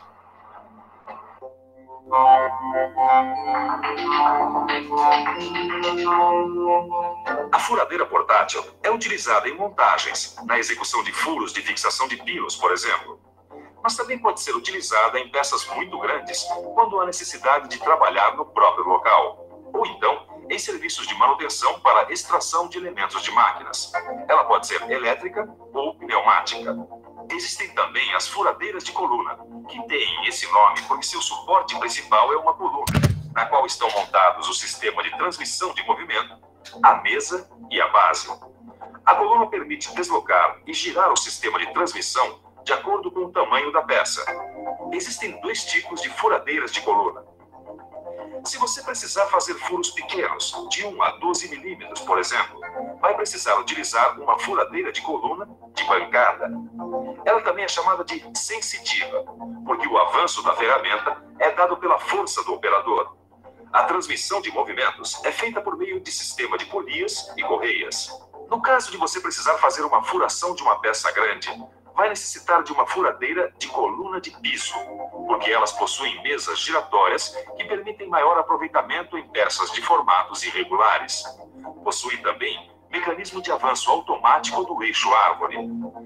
A furadeira portátil é utilizada em montagens, na execução de furos de fixação de pinos, por exemplo. Mas também pode ser utilizada em peças muito grandes, quando há necessidade de trabalhar no próprio local. Ou então, em serviços de manutenção para extração de elementos de máquinas. Ela pode ser elétrica ou pneumática. Existem também as furadeiras de coluna, que têm esse nome porque seu suporte principal é uma coluna, na qual estão montados o sistema de transmissão de movimento, a mesa e a base. A coluna permite deslocar e girar o sistema de transmissão de acordo com o tamanho da peça. Existem 2 tipos de furadeiras de coluna. Se você precisar fazer furos pequenos, de 1 a 12 milímetros, por exemplo, vai precisar utilizar uma furadeira de coluna de bancada. Ela também é chamada de sensitiva, porque o avanço da ferramenta é dado pela força do operador. A transmissão de movimentos é feita por meio de sistema de polias e correias. No caso de você precisar fazer uma furação de uma peça grande, vai necessitar de uma furadeira de coluna de piso, porque elas possuem mesas giratórias que permitem maior aproveitamento em peças de formatos irregulares. Possui também mecanismo de avanço automático do eixo árvore.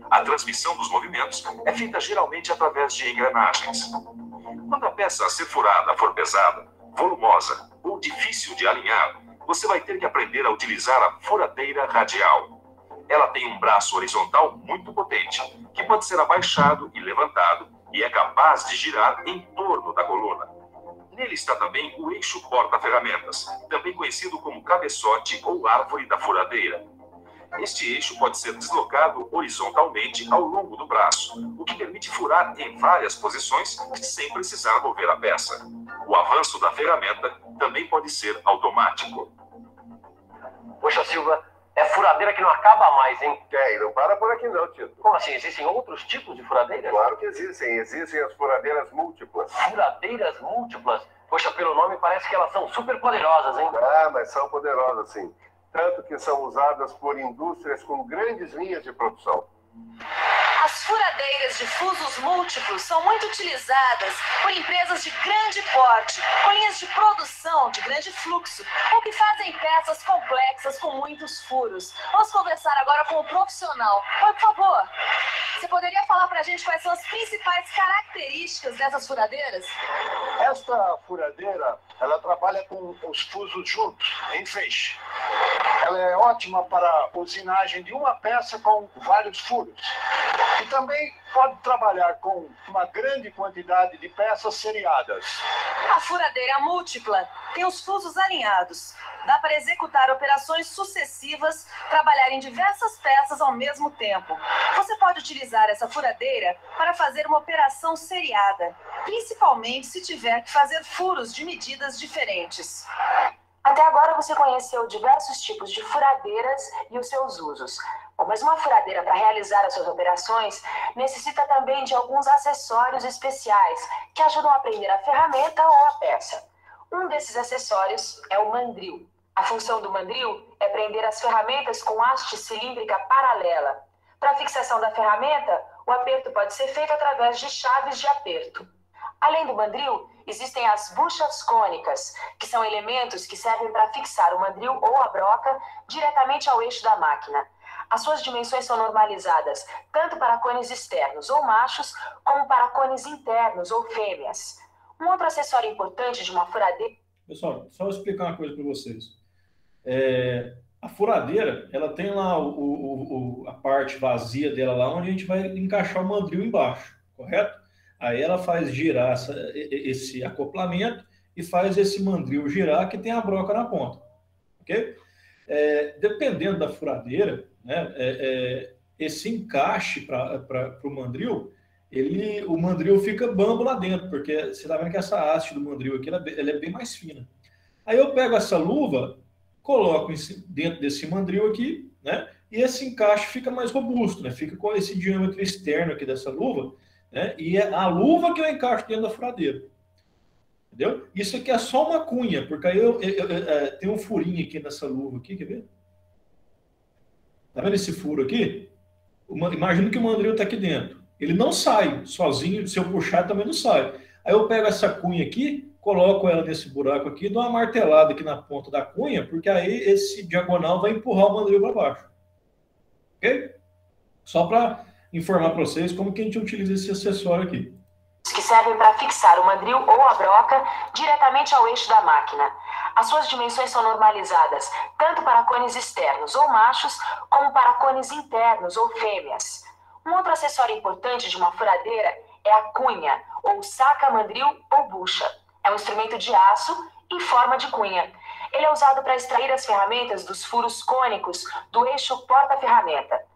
A transmissão dos movimentos é feita geralmente através de engrenagens. Quando a peça a ser furada for pesada, volumosa ou difícil de alinhar, você vai ter que aprender a utilizar a furadeira radial. Ela tem um braço horizontal muito potente, que pode ser abaixado e levantado e é capaz de girar em torno da coluna. Nele está também o eixo porta-ferramentas, também conhecido como cabeçote ou árvore da furadeira. Este eixo pode ser deslocado horizontalmente ao longo do braço, o que permite furar em várias posições sem precisar mover a peça. O avanço da ferramenta também pode ser automático. Poxa, Silva, é furadeira que não acaba mais, hein? E não para por aqui não, Tito. Como assim? Existem outros tipos de furadeira? Claro que existem. Existem as furadeiras múltiplas. Furadeiras múltiplas? Poxa, pelo nome parece que elas são super poderosas, hein? Ah, mas são poderosas, sim. Tanto que são usadas por indústrias com grandes linhas de produção. As furadeiras de fusos múltiplos são muito utilizadas por empresas de grande porte, com linhas de produção de grande fluxo, ou que fazem peças complexas com muitos furos. Vamos conversar agora com o profissional. Oi, por favor, você poderia falar pra gente quais são as principais características dessas furadeiras? Esta furadeira, ela trabalha com os fusos juntos, em feixe. Ela é ótima para usinagem de uma peça com vários furos. E também pode trabalhar com uma grande quantidade de peças seriadas. A furadeira múltipla tem os fusos alinhados. Dá para executar operações sucessivas, trabalhar em diversas peças ao mesmo tempo. Você pode utilizar essa furadeira para fazer uma operação seriada, principalmente se tiver que fazer furos de medidas diferentes. Até agora você conheceu diversos tipos de furadeiras e os seus usos. Bom, mas uma furadeira, para realizar as suas operações, necessita também de alguns acessórios especiais que ajudam a prender a ferramenta ou a peça. Um desses acessórios é o mandril. A função do mandril é prender as ferramentas com haste cilíndrica paralela. Para a fixação da ferramenta, o aperto pode ser feito através de chaves de aperto. Além do mandril, existem as buchas cônicas, que são elementos que servem para fixar o mandril ou a broca diretamente ao eixo da máquina. As suas dimensões são normalizadas tanto para cones externos ou machos, como para cones internos ou fêmeas. Um outro acessório importante de uma furadeira... Pessoal, só vou explicar uma coisa para vocês. A furadeira, ela tem lá a parte vazia dela lá, onde a gente vai encaixar o mandril embaixo, correto? Aí ela faz girar esse acoplamento e faz esse mandril girar, que tem a broca na ponta, ok? Dependendo da furadeira, né, esse encaixe para o mandril, o mandril fica bambo lá dentro, porque você está vendo que essa haste do mandril aqui, ela é bem mais fina. Aí eu pego essa luva, coloco dentro desse mandril aqui, né, e esse encaixe fica mais robusto, né, fica com esse diâmetro externo aqui dessa luva, né, e é a luva que eu encaixo dentro da furadeira. Entendeu? Isso aqui é só uma cunha, porque aí tem um furinho aqui nessa luva aqui, quer ver? Tá vendo esse furo aqui? Imagina que o mandril está aqui dentro. Ele não sai sozinho, se eu puxar também não sai. Aí eu pego essa cunha aqui, coloco ela nesse buraco aqui, dou uma martelada aqui na ponta da cunha, porque aí esse diagonal vai empurrar o mandril para baixo. Ok? Só para informar para vocês como que a gente utiliza esse acessório aqui. Que servem para fixar o mandril ou a broca diretamente ao eixo da máquina. As suas dimensões são normalizadas tanto para cones externos ou machos, como para cones internos ou fêmeas. Um outro acessório importante de uma furadeira é a cunha, ou saca-mandril ou bucha. É um instrumento de aço em forma de cunha. Ele é usado para extrair as ferramentas dos furos cônicos do eixo porta-ferramenta.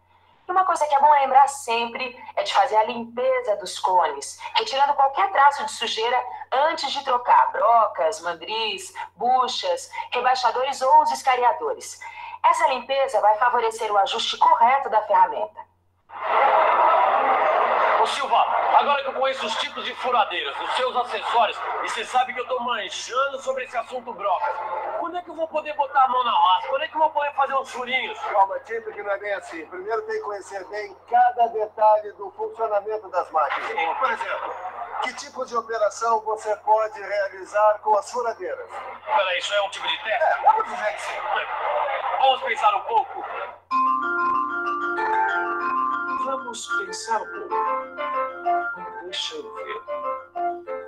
E uma coisa que é bom lembrar sempre é de fazer a limpeza dos cones, retirando qualquer traço de sujeira antes de trocar brocas, mandris, buchas, rebaixadores ou os escariadores. Essa limpeza vai favorecer o ajuste correto da ferramenta. Ô Silva, agora que eu conheço os tipos de furadeiras, os seus acessórios, e você sabe que eu tô manjando sobre esse assunto brocas, quando é que eu vou poder botar a mão na massa? Quando é que eu vou poder fazer uns furinhos? Calma, tipo, que não é bem assim. Primeiro tem que conhecer bem cada detalhe do funcionamento das máquinas. Sim. Por exemplo, que tipo de operação você pode realizar com as furadeiras? Peraí, isso é um tipo de teste? Vamos dizer que sim. Vamos pensar um pouco. Vamos pensar um pouco. Deixa eu ver.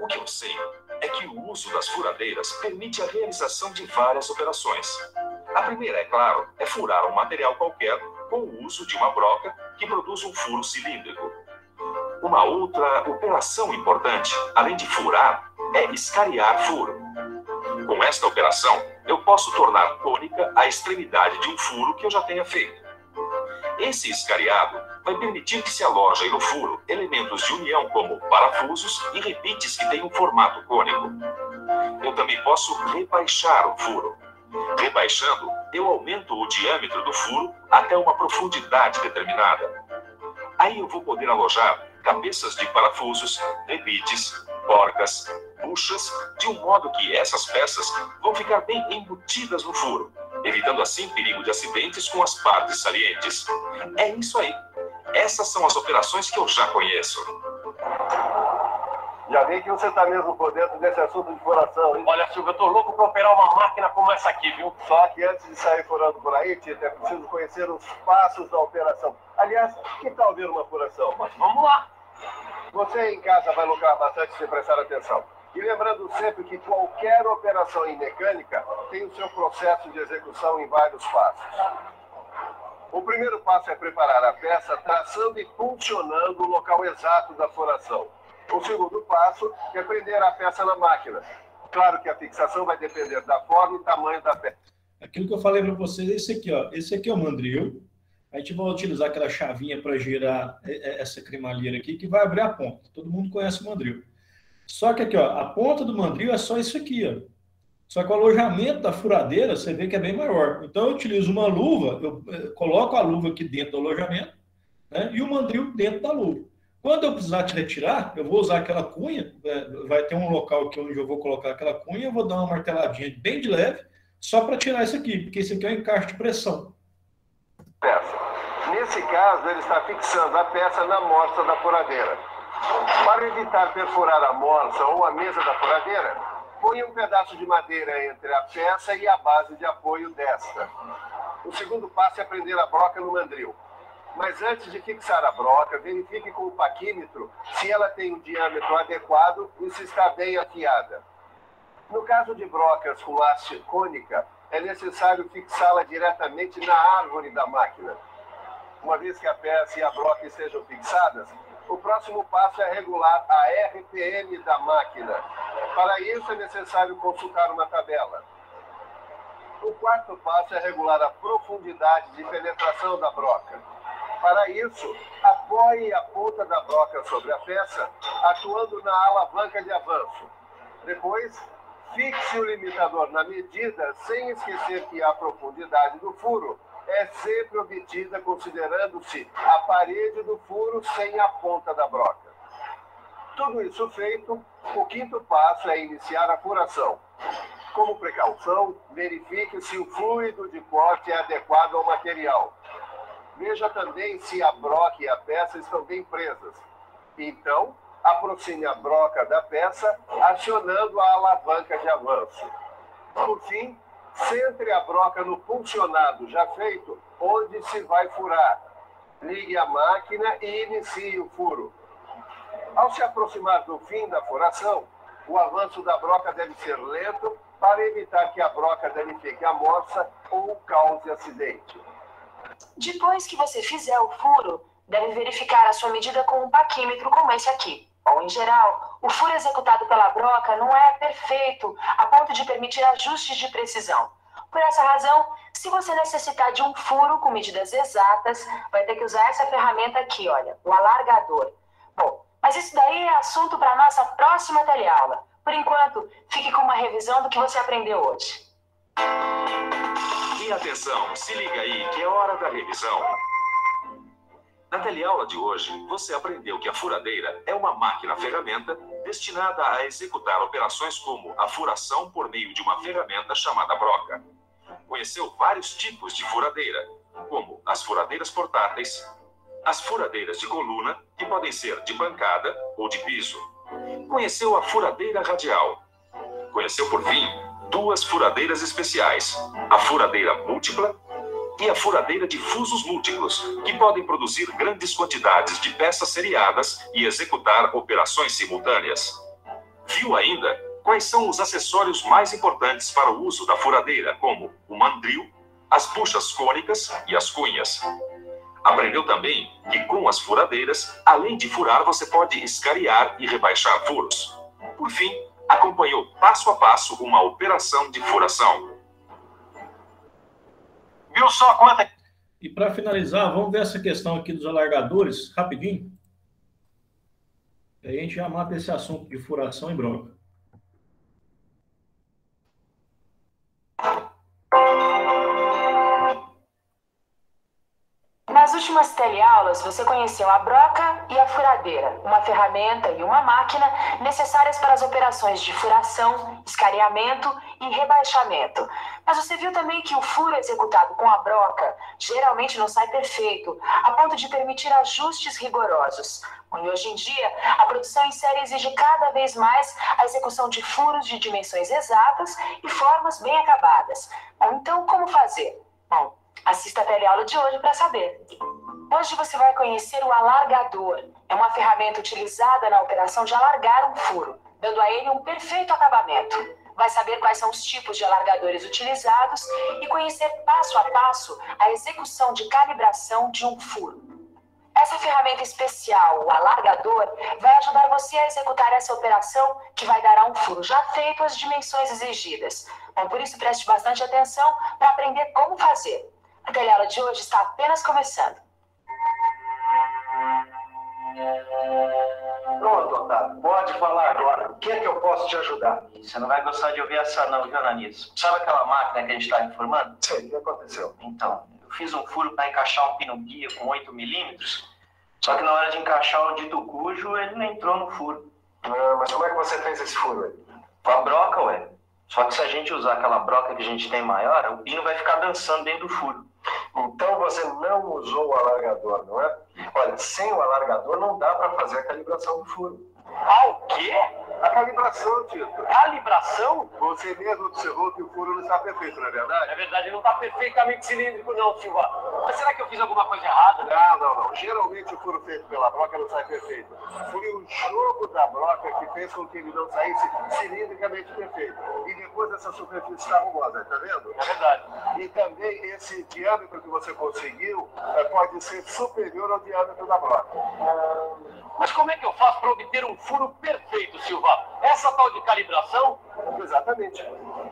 O que eu sei é que o uso das furadeiras permite a realização de várias operações. A primeira, é claro, é furar um material qualquer com o uso de uma broca que produz um furo cilíndrico. Uma outra operação importante, além de furar, é escariar furo. Com esta operação, eu posso tornar cônica a extremidade de um furo que eu já tenha feito. Esse escariado vai permitir que se alojem no furo elementos de união como parafusos e rebites que têm um formato cônico. Eu também posso rebaixar o furo. Rebaixando, eu aumento o diâmetro do furo até uma profundidade determinada. Aí eu vou poder alojar cabeças de parafusos, rebites, porcas, buchas, de um modo que essas peças vão ficar bem embutidas no furo, evitando assim perigo de acidentes com as partes salientes. É isso aí. Essas são as operações que eu já conheço. Já vi que você está mesmo por dentro desse assunto de furação, hein? Olha, Silvio, eu tô louco pra operar uma máquina como essa aqui, viu? Só que antes de sair furando por aí, Tito, é preciso conhecer os passos da operação. Aliás, que tal ver uma furação? Mas vamos lá. Você em casa vai lucrar bastante se prestar atenção. E lembrando sempre que qualquer operação em mecânica tem o seu processo de execução em vários passos. O primeiro passo é preparar a peça, traçando e funcionando o local exato da furação. O segundo passo é prender a peça na máquina. Claro que a fixação vai depender da forma e tamanho da peça. Aquilo que eu falei para vocês é esse aqui, ó. Esse aqui é o mandril. A gente vai utilizar aquela chavinha para girar essa cremalheira aqui, que vai abrir a ponta. Todo mundo conhece o mandril. Só que aqui, ó, a ponta do mandril é só isso aqui, ó. Só que o alojamento da furadeira, você vê que é bem maior. Então, eu utilizo uma luva, eu coloco a luva aqui dentro do alojamento, né, e o mandril dentro da luva. Quando eu precisar te retirar, eu vou usar aquela cunha, vai ter um local aqui onde eu vou colocar aquela cunha, eu vou dar uma marteladinha bem de leve, só para tirar isso aqui, porque isso aqui é um encaixe de pressão. Nesse caso, ele está fixando a peça na morsa da furadeira. Para evitar perfurar a morsa ou a mesa da furadeira, põe um pedaço de madeira entre a peça e a base de apoio desta. O segundo passo é prender a broca no mandril. Mas antes de fixar a broca, verifique com o paquímetro se ela tem um diâmetro adequado e se está bem afiada. No caso de brocas com haste cônica, é necessário fixá-la diretamente na árvore da máquina. Uma vez que a peça e a broca estejam fixadas, o próximo passo é regular a RPM da máquina. Para isso é necessário consultar uma tabela. O quarto passo é regular a profundidade de penetração da broca. Para isso, apoie a ponta da broca sobre a peça, atuando na alavanca de avanço. Depois, fixe o limitador na medida, sem esquecer que a profundidade do furo é sempre obtida considerando-se a parede do furo sem a ponta da broca. Tudo isso feito, o quinto passo é iniciar a furação. Como precaução, verifique se o fluido de corte é adequado ao material. Veja também se a broca e a peça estão bem presas. Então, aproxime a broca da peça, acionando a alavanca de avanço. Por fim, centre a broca no funcionado já feito, onde se vai furar. Ligue a máquina e inicie o furo. Ao se aproximar do fim da furação, o avanço da broca deve ser lento para evitar que a broca danifique a morsa ou cause acidente. Depois que você fizer o furo, deve verificar a sua medida com um paquímetro como esse aqui. Ou, em geral, o furo executado pela broca não é perfeito a ponto de permitir ajustes de precisão. Por essa razão, se você necessitar de um furo com medidas exatas, vai ter que usar essa ferramenta aqui, olha, o alargador. Bom, mas isso daí é assunto para a nossa próxima teleaula. Por enquanto, fique com uma revisão do que você aprendeu hoje. E atenção, se liga aí que é hora da revisão. Na teleaula de hoje, você aprendeu que a furadeira é uma máquina-ferramenta destinada a executar operações como a furação por meio de uma ferramenta chamada broca. Conheceu vários tipos de furadeira, como as furadeiras portáteis, as furadeiras de coluna, que podem ser de bancada ou de piso. Conheceu a furadeira radial. Conheceu, por fim, duas furadeiras especiais, a furadeira múltipla e a furadeira de fusos múltiplos, que podem produzir grandes quantidades de peças seriadas e executar operações simultâneas. Viu ainda quais são os acessórios mais importantes para o uso da furadeira, como o mandril, as buchas cônicas e as cunhas. Aprendeu também que com as furadeiras, além de furar, você pode escariar e rebaixar furos. Por fim, acompanhou passo a passo uma operação de furação. Viu só quanta... E para finalizar, vamos ver essa questão aqui dos alargadores, rapidinho. E aí a gente já mata esse assunto de furação e broca. Nas últimas teleaulas, você conheceu a broca e a furadeira, uma ferramenta e uma máquina necessárias para as operações de furação, escariamento e rebaixamento. Mas você viu também que o furo executado com a broca geralmente não sai perfeito, a ponto de permitir ajustes rigorosos. E hoje em dia, a produção em série exige cada vez mais a execução de furos de dimensões exatas e formas bem acabadas. Então, como fazer? Bom, assista a teleaula de hoje para saber. Hoje você vai conhecer o alargador. É uma ferramenta utilizada na operação de alargar um furo, dando a ele um perfeito acabamento. Vai saber quais são os tipos de alargadores utilizados e conhecer passo a passo a execução de calibração de um furo. Essa ferramenta especial, o alargador, vai ajudar você a executar essa operação que vai dar a um furo já feito as dimensões exigidas. Bom, por isso preste bastante atenção para aprender como fazer. A teleaula de hoje está apenas começando. Pronto, Otávio, pode falar agora. O que é que eu posso te ajudar? Você não vai gostar de ouvir essa não, viu, Ananísio? Sabe aquela máquina que a gente está informando? Sim, o que aconteceu? Então, eu fiz um furo para encaixar um pino-guia com 8 milímetros, só que na hora de encaixar o dito cujo, ele não entrou no furo. Mas como é que você fez esse furo aí? Com a broca, ué. Só que se a gente usar aquela broca que a gente tem maior, o pino vai ficar dançando dentro do furo. Então você não usou o alargador, não é? Olha, sem o alargador não dá para fazer a calibração do furo. Ah, o quê? A calibração, Tito. Calibração? Você mesmo observou que o furo não está perfeito, não é verdade? É verdade, não está perfeitamente cilíndrico não, Silva. Mas será que eu fiz alguma coisa errada? Não. Geralmente o furo feito pela broca não sai perfeito. Foi o jogo da broca que fez com que ele não saísse cilindricamente perfeito. E depois essa superfície está rugosa, tá vendo? É verdade. E também esse diâmetro que você conseguiu pode ser superior ao diâmetro da broca. Mas como é que eu faço para obter um furo perfeito, Silva? Essa tal de calibração? Exatamente.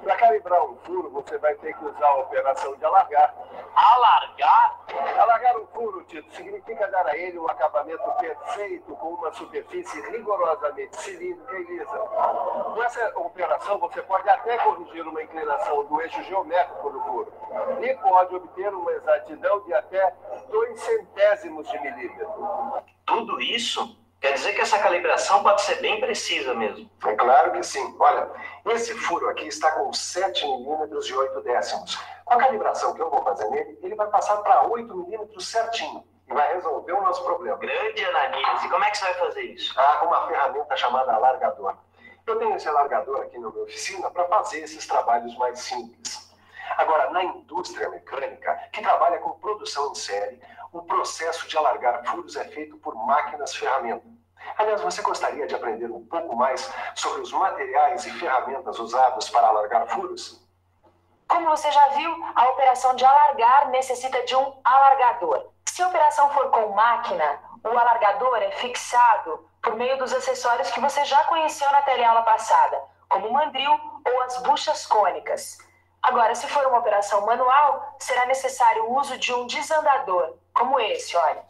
Para calibrar um furo, você vai ter que usar a operação de alargar. Alargar? Alargar um furo, Tito, significa dar a ele um acabamento perfeito com uma superfície rigorosamente cilíndrica e lisa. Com essa operação, você pode até corrigir uma inclinação do eixo geométrico do furo e pode obter uma exatidão de até 0,02 de milímetro. Tudo isso? Quer dizer que essa calibração pode ser bem precisa mesmo. É claro que sim. Olha, esse furo aqui está com 7 milímetros e 8 décimos. Com a calibração que eu vou fazer nele, ele vai passar para 8 milímetros certinho e vai resolver o nosso problema. Grande Ananísio, como é que você vai fazer isso? Com uma ferramenta chamada alargador. Eu tenho esse alargador aqui na minha oficina para fazer esses trabalhos mais simples. Agora, na indústria mecânica, que trabalha com produção em série, o processo de alargar furos é feito por máquinas-ferramenta. Aliás, você gostaria de aprender um pouco mais sobre os materiais e ferramentas usados para alargar furos? Como você já viu, a operação de alargar necessita de um alargador. Se a operação for com máquina, o alargador é fixado por meio dos acessórios que você já conheceu na teleaula passada, como o mandril ou as buchas cônicas. Agora, se for uma operação manual, será necessário o uso de um desandador, como esse, olha.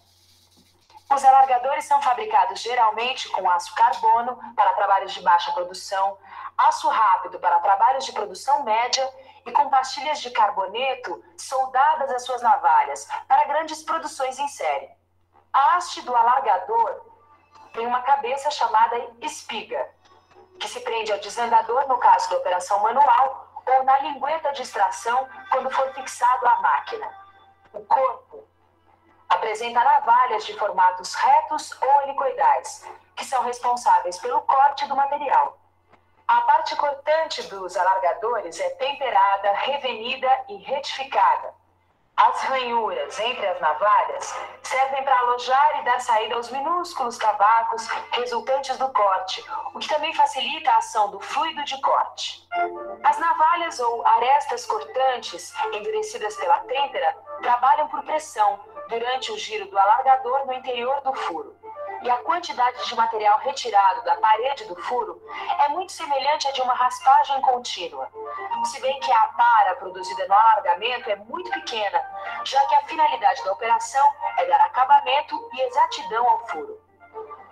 Os alargadores são fabricados geralmente com aço carbono para trabalhos de baixa produção, aço rápido para trabalhos de produção média e com pastilhas de carboneto soldadas às suas navalhas para grandes produções em série. A haste do alargador tem uma cabeça chamada espiga, que se prende ao desandador no caso da operação manual ou na lingueta de extração quando for fixado à máquina. O corpo apresenta navalhas de formatos retos ou helicoidais, que são responsáveis pelo corte do material. A parte cortante dos alargadores é temperada, revenida e retificada. As ranhuras entre as navalhas servem para alojar e dar saída aos minúsculos cavacos resultantes do corte, o que também facilita a ação do fluido de corte. As navalhas ou arestas cortantes, endurecidas pela têmpera, trabalham por pressão durante o giro do alargador no interior do furo. E a quantidade de material retirado da parede do furo é muito semelhante à de uma raspagem contínua, se bem que a apara produzida no alargamento é muito pequena, já que a finalidade da operação é dar acabamento e exatidão ao furo.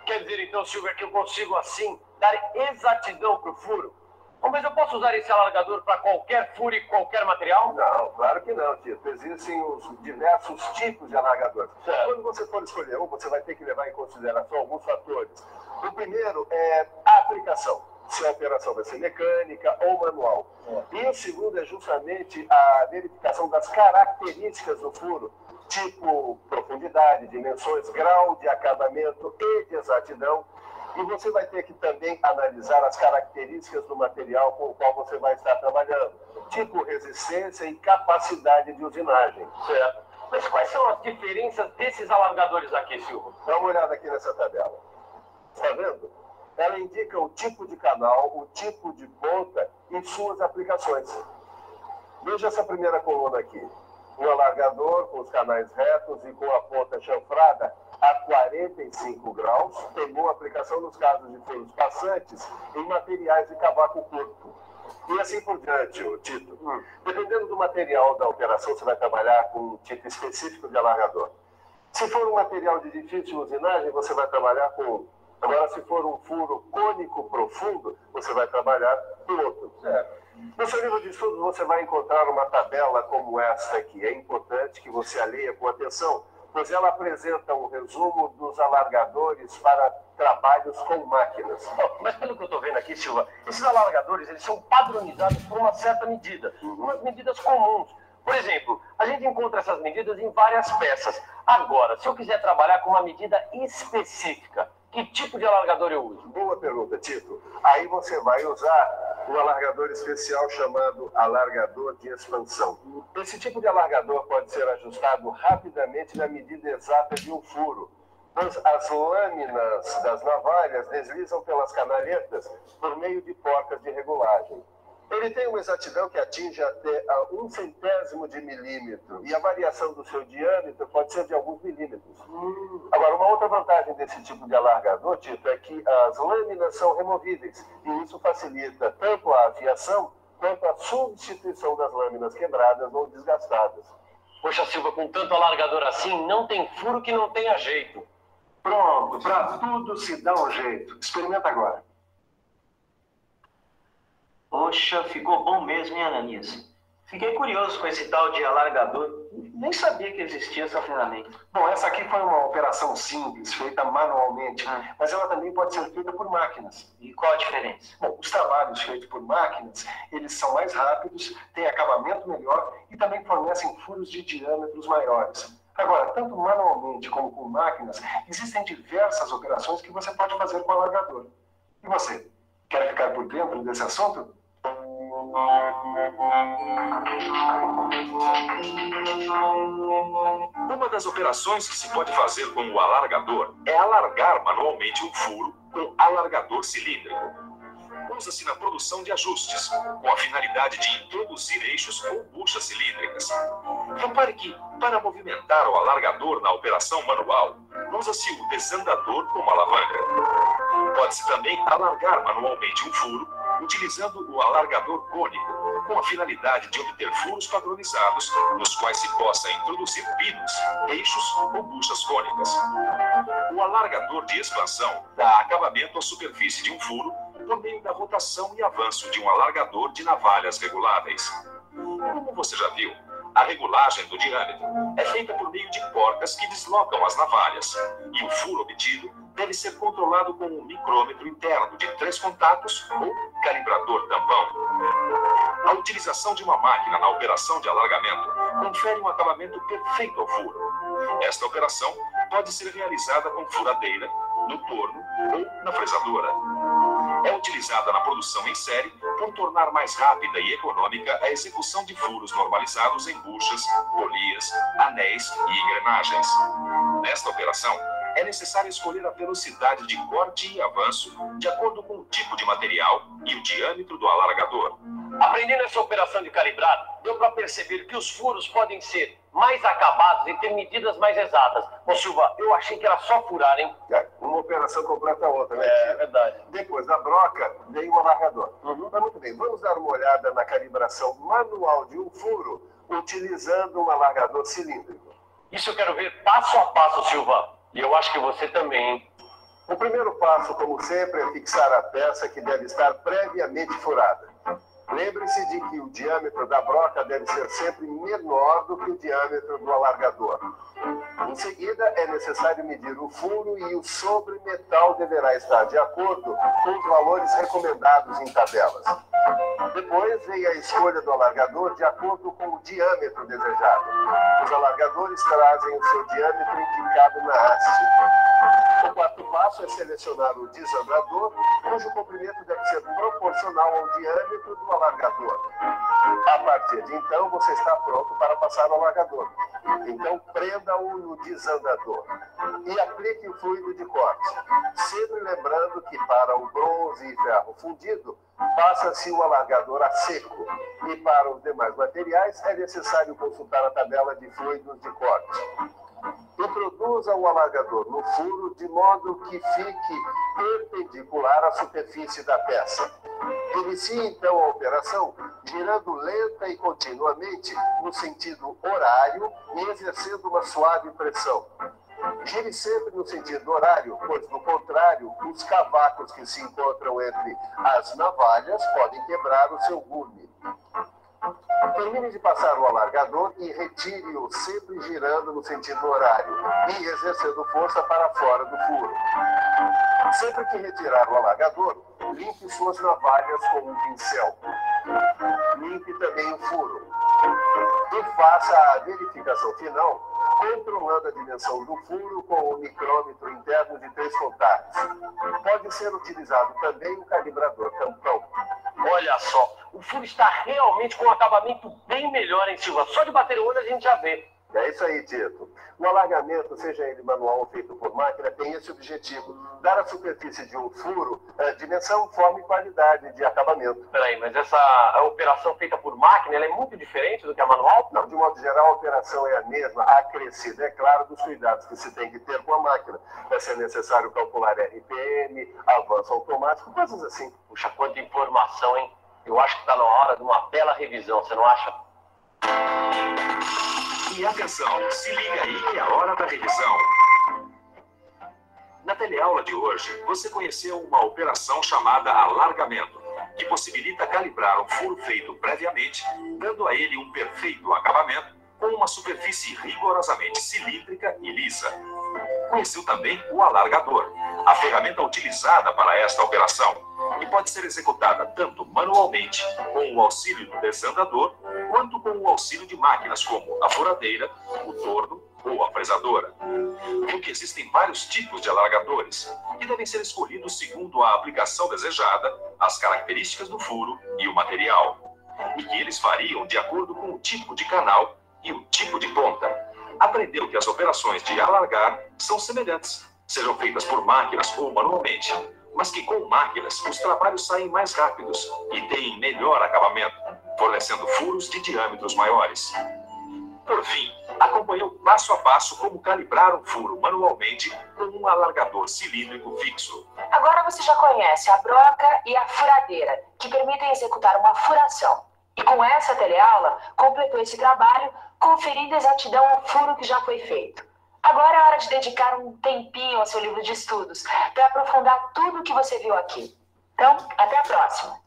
Quer dizer então, Silva, que eu consigo assim dar exatidão para o furo? Mas eu posso usar esse alargador para qualquer furo e qualquer material? Não, claro que não, Tito. Existem os diversos tipos de alargadores. Quando você for escolher um, você vai ter que levar em consideração alguns fatores. O primeiro é a aplicação. Se a operação vai ser mecânica ou manual. E o segundo é justamente a verificação das características do furo, tipo profundidade, dimensões, grau de acabamento e de exatidão. E você vai ter que também analisar as características do material com o qual você vai estar trabalhando, tipo resistência e capacidade de usinagem. Certo. Mas quais são as diferenças desses alargadores aqui, Silva? Dá uma olhada aqui nessa tabela. Está vendo? Ela indica o tipo de canal, o tipo de ponta e suas aplicações. Veja essa primeira coluna aqui. Um alargador com os canais retos e com a ponta chanfrada a 45 graus, tem boa aplicação nos casos de furos passantes em materiais de cavaco curto. E assim por diante, Tito. Dependendo do material da operação, você vai trabalhar com um tipo específico de alargador. Se for um material de difícil usinagem, você vai trabalhar com Agora, se for um furo cônico profundo, você vai trabalhar com outro. No seu livro de estudos, você vai encontrar uma tabela como esta aqui. É importante que você a leia com atenção, pois ela apresenta um resumo dos alargadores para trabalhos com máquinas. Mas pelo que eu estou vendo aqui, Silva, esses alargadores eles são padronizados por uma certa medida, umas medidas comuns. Por exemplo, a gente encontra essas medidas em várias peças. Agora, se eu quiser trabalhar com uma medida específica, que tipo de alargador eu uso? Boa pergunta, Tito. Aí você vai usar um alargador especial chamado alargador de expansão. Esse tipo de alargador pode ser ajustado rapidamente na medida exata de um furo. As lâminas das navalhas deslizam pelas canaletas por meio de porcas de regulagem. Ele tem uma exatidão que atinge até a 1/100º de milímetro, e a variação do seu diâmetro pode ser de alguns milímetros. Agora, uma outra vantagem desse tipo de alargador, Tito, é que as lâminas são removíveis, e isso facilita tanto a afiação quanto a substituição das lâminas quebradas ou desgastadas. Poxa, Silva, com tanto alargador assim, não tem furo que não tenha jeito. Pronto, para tudo se dá um jeito. Experimenta agora. Poxa, ficou bom mesmo, hein, Ananias? Fiquei curioso com esse tal de alargador. Nem sabia que existia essa ferramenta. Bom, essa aqui foi uma operação simples, feita manualmente, mas ela também pode ser feita por máquinas. E qual a diferença? Bom, os trabalhos feitos por máquinas, eles são mais rápidos, têm acabamento melhor e também fornecem furos de diâmetros maiores. Agora, tanto manualmente como com máquinas, existem diversas operações que você pode fazer com o alargador. E você, quer ficar por dentro desse assunto? Uma das operações que se pode fazer com o alargador é alargar manualmente um furo com alargador cilíndrico. Usa-se na produção de ajustes, com a finalidade de introduzir eixos ou buchas cilíndricas. Repare que, para movimentar o alargador na operação manual, usa-se o desandador como alavanca. Pode-se também alargar manualmente um furo, utilizando o alargador cônico, com a finalidade de obter furos padronizados, nos quais se possa introduzir pinos, eixos ou buchas cônicas. O alargador de expansão dá acabamento à superfície de um furo por meio da rotação e avanço de um alargador de navalhas reguláveis. Como você já viu, a regulagem do diâmetro é feita por meio de porcas que deslocam as navalhas, e o furo obtido deve ser controlado com um micrômetro interno de 3 contatos ou calibrador tampão. A utilização de uma máquina na operação de alargamento confere um acabamento perfeito ao furo. Esta operação pode ser realizada com furadeira, no torno ou na fresadora. É utilizada na produção em série por tornar mais rápida e econômica a execução de furos normalizados em buchas, polias, anéis e engrenagens. Nesta operação, é necessário escolher a velocidade de corte e avanço de acordo com o tipo de material e o diâmetro do alargador. Aprendendo essa operação de calibrar, deu para perceber que os furos podem ser mais acabados e ter medidas mais exatas. Ô Silva, eu achei que era só furar, hein? Uma operação completa a outra, né? É verdade. Depois da broca, veio o alargador. Mas muito bem, vamos dar uma olhada na calibração manual de um furo, utilizando um alargador cilíndrico. Isso eu quero ver passo a passo, Silva. E eu acho que você também, hein? O primeiro passo, como sempre, é fixar a peça que deve estar previamente furada. Lembre-se de que o diâmetro da broca deve ser sempre menor do que o diâmetro do alargador. Em seguida, é necessário medir o furo e o sobremetal deverá estar de acordo com os valores recomendados em tabelas. Depois vem a escolha do alargador de acordo com o diâmetro desejado. Os alargadores trazem o seu diâmetro indicado na haste. O quarto passo é selecionar o desandador, cujo comprimento deve ser proporcional ao diâmetro do alargador. A partir de então, você está pronto para passar o alargador. Então, prenda-o no desandador e aplique o fluido de corte. Sempre lembrando que para o bronze e ferro fundido, passa-se o alargador a seco. E para os demais materiais, é necessário consultar a tabela de fluidos de corte. Introduza o alargador no furo de modo que fique perpendicular à superfície da peça. Inicie então a operação girando lenta e continuamente no sentido horário e exercendo uma suave pressão. Gire sempre no sentido horário, pois, no contrário, os cavacos que se encontram entre as navalhas podem quebrar o seu gume. Termine de passar o alargador e retire-o sempre girando no sentido horário e exercendo força para fora do furo. Sempre que retirar o alargador, limpe suas navalhas com um pincel. Limpe também o furo. E faça a verificação final controlando a dimensão do furo com o micrômetro interno de 3 contatos. Pode ser utilizado também o calibrador tampão. Olha só, o furo está realmente com um acabamento bem melhor, hein, Silva? Só de bater o olho a gente já vê. É isso aí, Tito. O alargamento, seja ele manual ou feito por máquina, tem esse objetivo: dar à superfície de um furo dimensão, forma e qualidade de acabamento. Peraí, mas essa operação feita por máquina, ela é muito diferente do que a manual? Não, de modo geral, a operação é a mesma, acrescida, é claro, dos cuidados que se tem que ter com a máquina. Vai ser necessário calcular RPM, avanço automático, coisas assim. Puxa, quanta informação, hein? Eu acho que está na hora de uma bela revisão, você não acha? E atenção, se liga aí que é a hora da revisão. Na teleaula de hoje, você conheceu uma operação chamada alargamento, que possibilita calibrar um furo feito previamente, dando a ele um perfeito acabamento com uma superfície rigorosamente cilíndrica e lisa. Conheceu também o alargador, a ferramenta utilizada para esta operação, que pode ser executada tanto manualmente, com o auxílio do desandador, quanto com o auxílio de máquinas como a furadeira, o torno ou a fresadora. Viu que existem vários tipos de alargadores, que devem ser escolhidos segundo a aplicação desejada, as características do furo e o material, e que eles variam de acordo com o tipo de canal e o tipo de ponta. Aprendeu que as operações de alargar são semelhantes, sejam feitas por máquinas ou manualmente, mas que com máquinas os trabalhos saem mais rápidos e têm melhor acabamento, fornecendo furos de diâmetros maiores. Por fim, acompanhou passo a passo como calibrar um furo manualmente com um alargador cilíndrico fixo. Agora você já conhece a broca e a furadeira, que permitem executar uma furação. E com essa teleaula, completou esse trabalho, conferindo exatidão ao furo que já foi feito. Agora é hora de dedicar um tempinho ao seu livro de estudos, para aprofundar tudo o que você viu aqui. Então, até a próxima.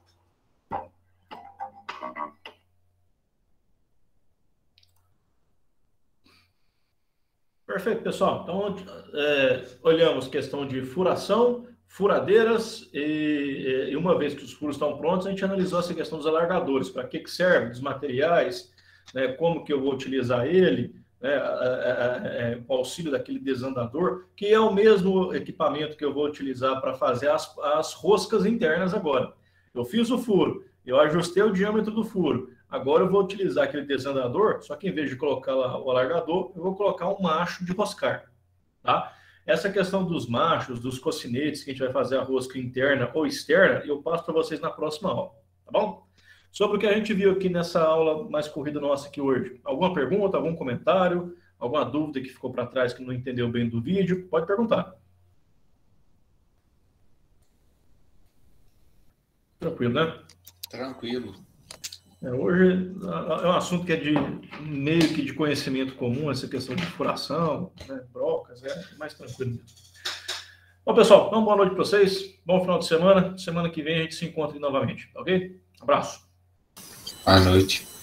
Perfeito, pessoal. Então, olhamos questão de furação, furadeiras, e uma vez que os furos estão prontos, a gente analisou essa questão dos alargadores, para que serve, dos materiais, né, como que eu vou utilizar ele, o auxílio daquele desandador, que é o mesmo equipamento que eu vou utilizar para fazer as roscas internas agora. Eu fiz o furo, eu ajustei o diâmetro do furo, agora eu vou utilizar aquele desandador, só que em vez de colocar lá o alargador, eu vou colocar um macho de roscar, tá? Essa questão dos machos, dos cocinetes, que a gente vai fazer a rosca interna ou externa, eu passo para vocês na próxima aula, tá bom? Sobre o que a gente viu aqui nessa aula mais corrida nossa aqui hoje. Alguma pergunta, algum comentário, alguma dúvida que ficou para trás que não entendeu bem do vídeo? Pode perguntar. Tranquilo, né? Tranquilo. Hoje é um assunto que é de meio que de conhecimento comum, essa questão de furação, né, brocas, é mais tranquilo mesmo. Bom, pessoal, então boa noite para vocês, bom final de semana. Semana que vem a gente se encontra novamente, tá ok? Abraço. Boa noite.